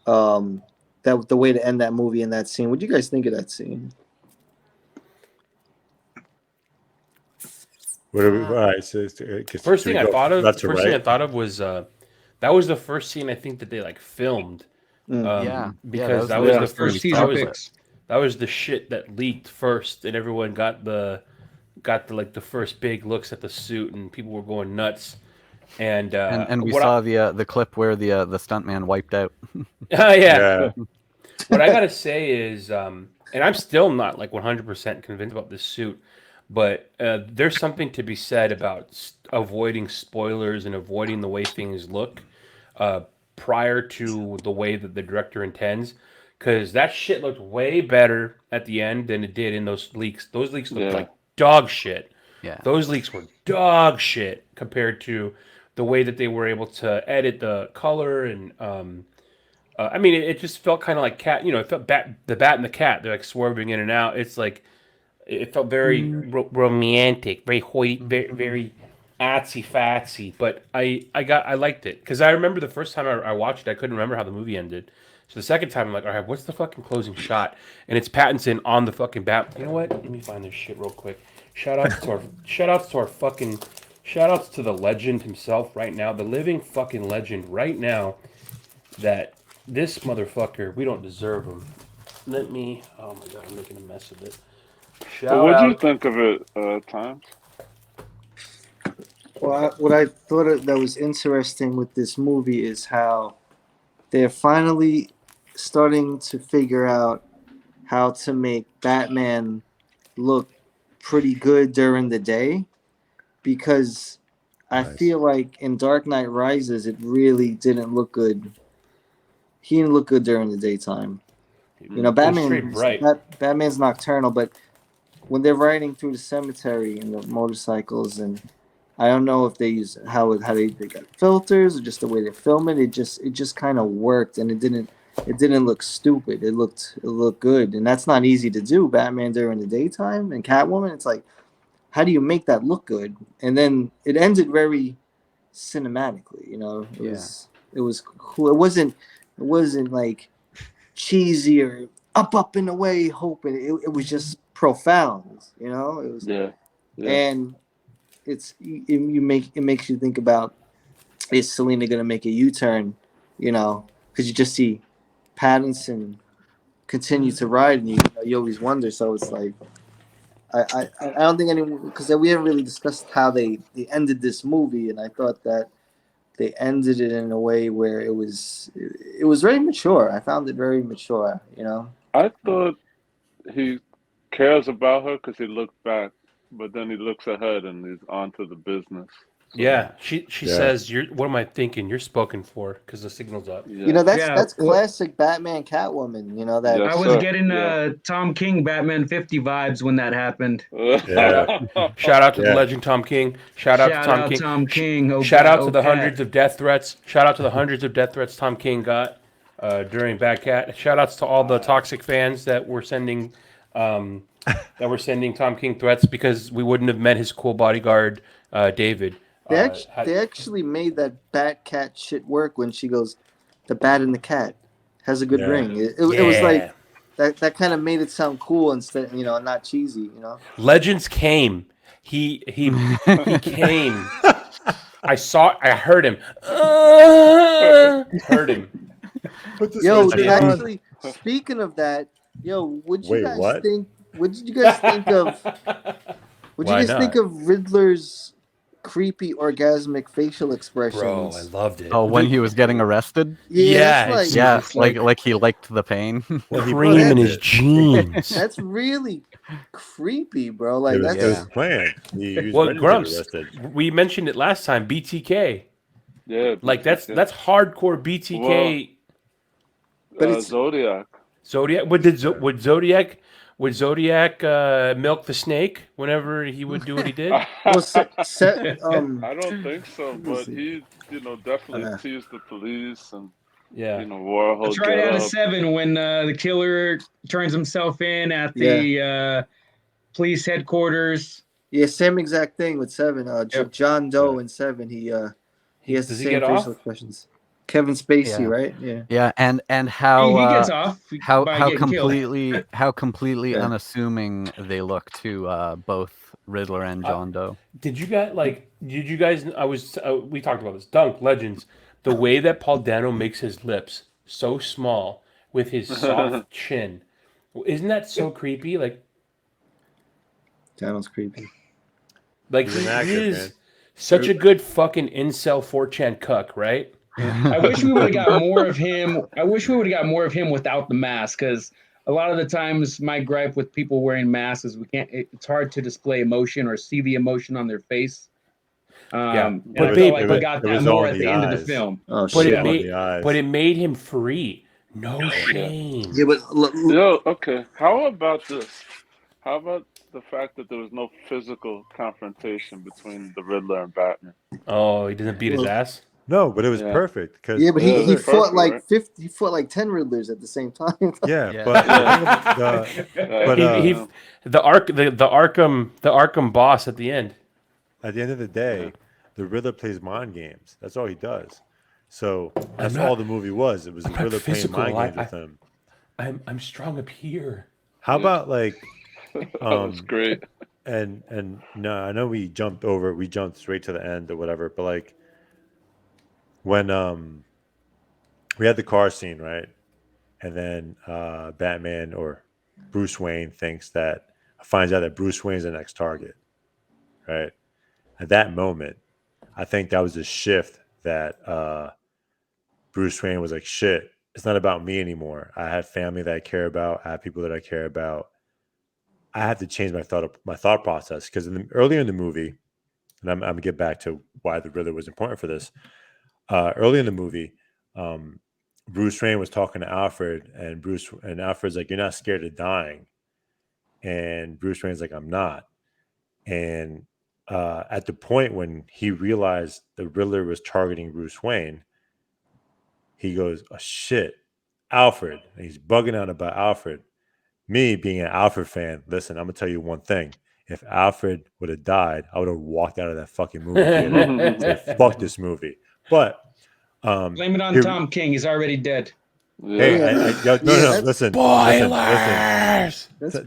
S11: That the way to end that movie in that scene. What do you guys think of that scene?
S7: First thing I thought of was that was the first scene I think that they like filmed. Because that was the first teaser. That was the shit that leaked first, and everyone got the first big looks at the suit, and people were going nuts. And
S8: we saw the clip where the stuntman wiped out.
S7: What I gotta say is, and I'm still not like 100% convinced about this suit, but there's something to be said about avoiding spoilers and avoiding the way things look prior to the way that the director intends. Because that shit looked way better at the end than it did in those leaks. Those leaks looked like dog shit.
S8: Yeah.
S7: Those leaks were dog shit compared to the way that they were able to edit the color. And I mean, it just felt kind of like it felt the bat and the cat. They're like swerving in and out. It's like, it felt very romantic, very hoity, very atsy fatsy. But I liked it. Because I remember the first time I watched it, I couldn't remember how the movie ended. So the second time, I'm like, all right, what's the fucking closing shot? And it's Pattinson on the fucking bat. You know what? Let me find this shit real quick. Shout outs to the legend himself right now, the living fucking legend right now. That this motherfucker, we don't deserve him. Oh my god, I'm making a mess of it.
S10: What did you think of it, Times?
S11: Well, what I thought that was interesting with this movie is how they're finally starting to figure out how to make Batman look pretty good during the day, because I feel like in Dark Knight Rises it really didn't look good. He didn't look good during the daytime. Batman's nocturnal, but when they're riding through the cemetery in the motorcycles, and I don't know if they use how they got filters or just the way they film it. It just kind of worked, and it didn't look stupid. It looked good, and that's not easy to do. Batman during the daytime and Catwoman. It's like, how do you make that look good? And then it ended very cinematically. It was cool. It wasn't like cheesy or up and away hoping. It was just profound. It was and. It makes you think about, is Selena gonna make a U-turn? Because you just see Pattinson continue to ride, and you always wonder. So it's like, I don't think anyone, because we haven't really discussed how they ended this movie, and I thought that they ended it in a way where it was very mature. I found it very mature.
S10: I thought he cares about her because he looked back. But then he looks ahead and he's on to the business. So.
S7: Yeah, she says, "What am I thinking? You're spoken for because the signal's up."
S10: Yeah.
S11: That's classic Batman Catwoman. That
S1: I was getting Tom King Batman 50 vibes when that happened.
S7: Shout out to the legend Tom King. Shout out to Tom King. Shout out to the hundreds of death threats. Shout out to the hundreds of death threats Tom King got during Batcat. Shout outs to all the toxic fans that were sending. Tom King threats because we wouldn't have met his cool bodyguard, David.
S11: They actually made that Bat Cat shit work when she goes, the bat and the cat. has a good ring. It was like that kind of made it sound cool instead, not cheesy.
S7: Legends came. He came. I heard him. Heard him.
S11: Yo, actually, speaking of that, what'd you guys think? What did you guys think of? What did you guys think of Riddler's creepy orgasmic facial expressions?
S7: Bro, I loved it.
S8: Oh, when he was getting arrested?
S11: Yeah,
S8: like he liked the pain.
S7: Cream in his jeans.
S11: That's really creepy, bro. Like
S9: it was planned.
S7: Well, Grumps, we mentioned it last time. BTK.
S10: Yeah,
S7: like that's hardcore BTK.
S10: But it's Zodiac.
S7: Zodiac. Would Zodiac milk the snake whenever he would do what he did?
S10: I don't think so, but he, definitely teased the police and wore a whole
S1: That's right out of 7 when the killer turns himself in at the police headquarters.
S11: Yeah, same exact thing with 7. John Doe in 7. He has the same facial expressions. Kevin Spacey, right?
S8: Yeah, and how
S1: he gets off
S8: how completely unassuming they look to both Riddler and John Doe.
S7: Did you guys we talked about this. Dunk Legends, the way that Paul Dano makes his lips so small with his soft chin, isn't that so creepy? Like
S11: Dano's creepy.
S7: Like he is such a good fucking incel 4chan cuck, right?
S1: I wish we would have got more of him. I wish we would have got more of him without the mask, because a lot of the times my gripe with people wearing masks is it's hard to display emotion or see the emotion on their face.
S7: But
S1: I felt like we got that more at the end of the film.
S7: But it made him free. No shame.
S11: Yeah, but
S10: okay. How about this? How about the fact that there was no physical confrontation between the Riddler and Batman?
S7: Oh, he didn't beat his ass?
S9: No, but it was perfect. Cause
S11: but he fought like 50. He fought like 10 Riddlers at the same time.
S7: The Arkham boss at the end.
S9: At the end of the day, the Riddler plays mind games. That's all he does. So that's all the movie was. It was the Riddler playing mind games with him.
S7: I'm strong up here.
S9: How about like?
S10: That was great.
S9: And no, I know we jumped straight to the end or whatever, but like when we had the car scene, right? And then Batman or Bruce Wayne finds out that Bruce Wayne's the next target, right? At that moment, I think that was a shift that Bruce Wayne was like, shit, it's not about me anymore. I have family that I care about. I have people that I care about. I have to change my thought process, because earlier in the movie, and I'm gonna get back to why the Riddler was important for this. Early in the movie, Bruce Wayne was talking to Alfred, and Alfred's like, "You're not scared of dying," and Bruce Wayne's like, "I'm not." And at the point when he realized the Riddler was targeting Bruce Wayne, he goes, "Oh shit, Alfred!" And he's bugging out about Alfred. Me being an Alfred fan, listen, I'm gonna tell you one thing. If Alfred would have died, I would have walked out of that fucking movie theater and said, fuck this movie. But
S1: blame it on Tom King. He's already dead.
S9: Hey, no, listen.
S11: That's
S9: Tom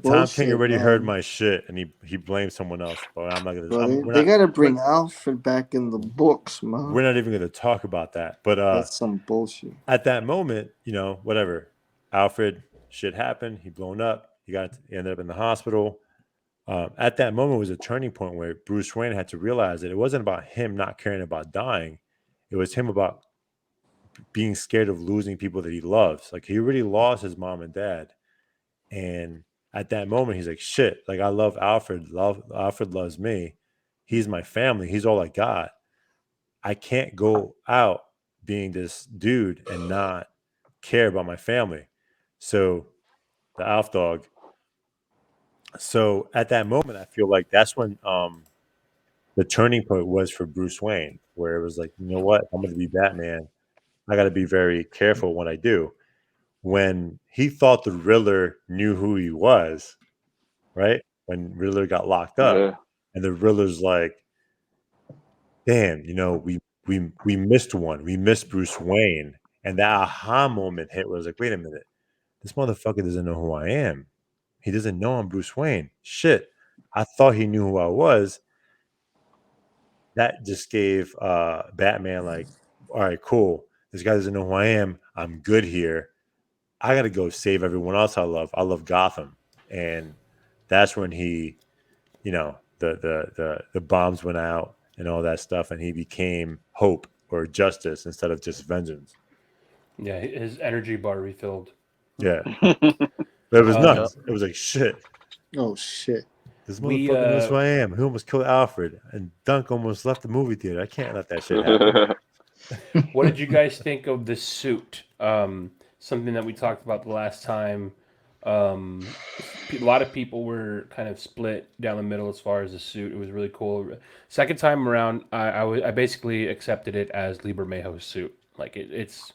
S11: bullshit,
S9: King already
S11: man.
S9: heard my shit, and he blamed someone else. But I'm not gonna.
S11: Bro, they gotta bring Alfred back in the books, man.
S9: We're not even gonna talk about that. But
S11: that's some bullshit.
S9: At that moment, whatever. Alfred, shit happened. He blown up. He ended up in the hospital. At that moment was a turning point where Bruce Wayne had to realize that it wasn't about him not caring about dying. It was him about being scared of losing people that he loves. Like, he already lost his mom and dad. And at that moment, he's like, shit, like, I love Alfred. Alfred loves me. He's my family. He's all I got. I can't go out being this dude and not care about my family. So the Alf dog. So at that moment, I feel like that's when the turning point was for Bruce Wayne, where it was like, you know what? I'm going to be Batman. I got to be very careful what I do. When he thought the Riddler knew who he was, right? When Riddler got locked up, and the Riddler's like, damn, we missed one. We missed Bruce Wayne. And that aha moment hit was like, wait a minute, this motherfucker doesn't know who I am. He doesn't know I'm Bruce Wayne. Shit, I thought he knew who I was. That just gave Batman like, all right, cool. This guy doesn't know who I am. I'm good here. I got to go save everyone else I love. I love Gotham, and that's when he, the bombs went out and all that stuff, and he became hope or justice instead of just vengeance.
S7: Yeah, his energy bar refilled.
S9: Yeah, but it was nuts. It was like shit.
S11: Oh shit!
S9: This motherfucker knows who I am. Who almost killed Alfred, and Dunk almost left the movie theater. I can't let that shit happen.
S7: What did you guys think of the suit? Something that we talked about the last time. A lot of people were kind of split down the middle as far as the suit. It was really cool. Second time around, I basically accepted it as Lieber Mayhew's suit. Like it's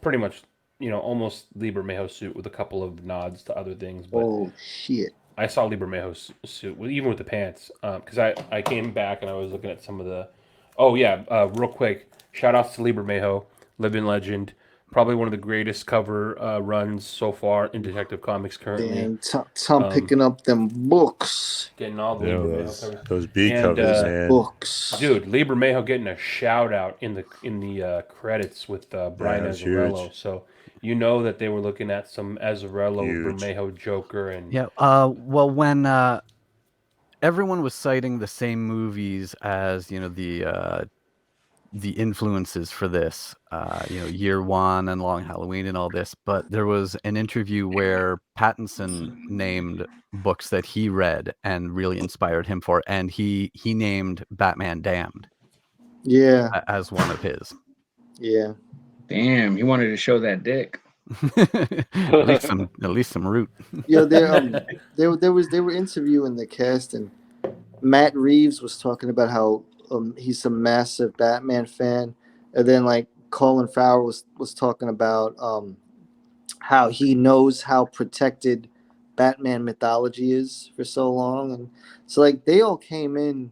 S7: pretty much almost Lieber Mayhew's suit with a couple of nods to other things. But
S11: oh shit!
S7: I saw Lieber Mayhew's suit, even with the pants, because I came back and I was looking at some of the. Oh yeah, real quick, shout outs to Lieber Mayhew, living legend, probably one of the greatest cover runs so far in Detective Comics currently.
S11: Damn, Tom picking up them books,
S7: getting all the Lieber Mayhew covers.
S9: Those B covers, man.
S11: Books,
S7: dude. Lieber Mayhew getting a shout out in the credits with Brian Azzarello.
S9: Huge.
S7: So you know that they were looking at some Azzarello, Bermejo Joker, and
S8: yeah. Well, when everyone was citing the same movies as the influences for this, Year One and Long Halloween and all this, but there was an interview where Pattinson named books that he read and really inspired him for, and he named Batman Damned, as one of his.
S11: Yeah.
S1: Damn, he wanted to show that dick.
S8: at least some root.
S11: Yeah, they were interviewing the cast, and Matt Reeves was talking about how he's a massive Batman fan, and then like Colin Farrell was talking about how he knows how protected Batman mythology is for so long, and so like they all came in,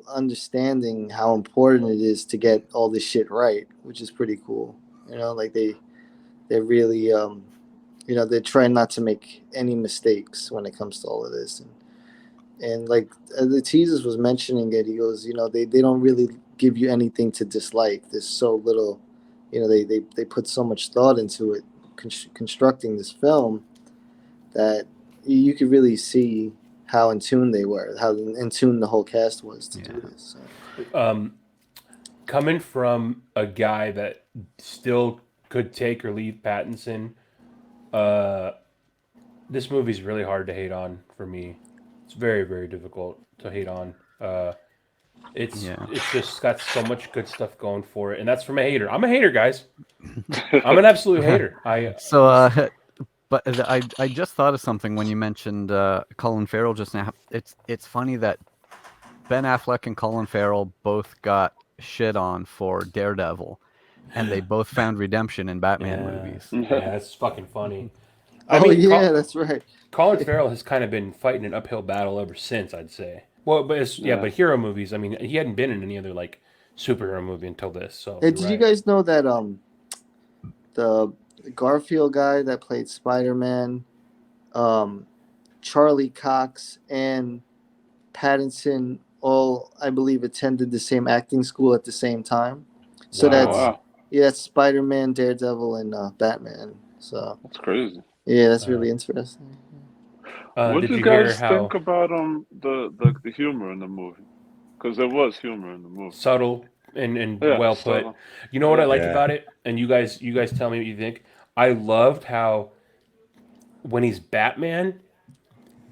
S11: understanding how important it is to get all this shit right, which is pretty cool. Like they're really they're trying not to make any mistakes when it comes to all of this, and like the teasers was mentioning it, he goes, they don't really give you anything to dislike. There's so little, they put so much thought into it, constructing this film, that you could really see how in tune they were, how in tune the whole cast was to do this. So.
S7: Coming from a guy that still could take or leave Pattinson, this movie's really hard to hate on for me. It's very, very difficult to hate on. It's just got so much good stuff going for it, and that's from a hater. I'm a hater, guys. I'm an absolute hater.
S8: But I just thought of something when you mentioned Colin Farrell just now. It's funny that Ben Affleck and Colin Farrell both got shit on for Daredevil, and they both found redemption in Batman movies.
S7: Yeah, that's fucking funny.
S11: That's right.
S7: Colin Farrell has kind of been fighting an uphill battle ever since, I'd say. Well, but but hero movies. I mean, he hadn't been in any other like superhero movie until this. So,
S11: hey, did you guys know that the Garfield guy that played Spider-Man, Charlie Cox and Pattinson all, I believe, attended the same acting school at the same time. So that's Spider-Man, Daredevil, and Batman. So
S10: that's crazy.
S11: Yeah, that's really interesting.
S10: What did you guys think about the humor in the movie? Because there was humor in the movie.
S7: Subtle and well put. You know what I liked about it? And you guys tell me what you think. I loved how when he's Batman,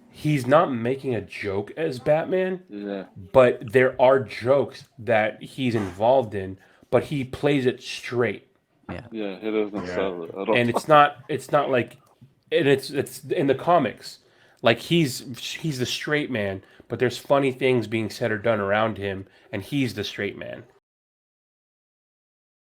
S7: he's not making a joke as Batman, but there are jokes that he's involved in, but he plays it straight.
S10: Yeah, he doesn't sell it at all.
S7: And it's not like, and it's in the comics, like he's the straight man, but there's funny things being said or done around him, and he's the straight man.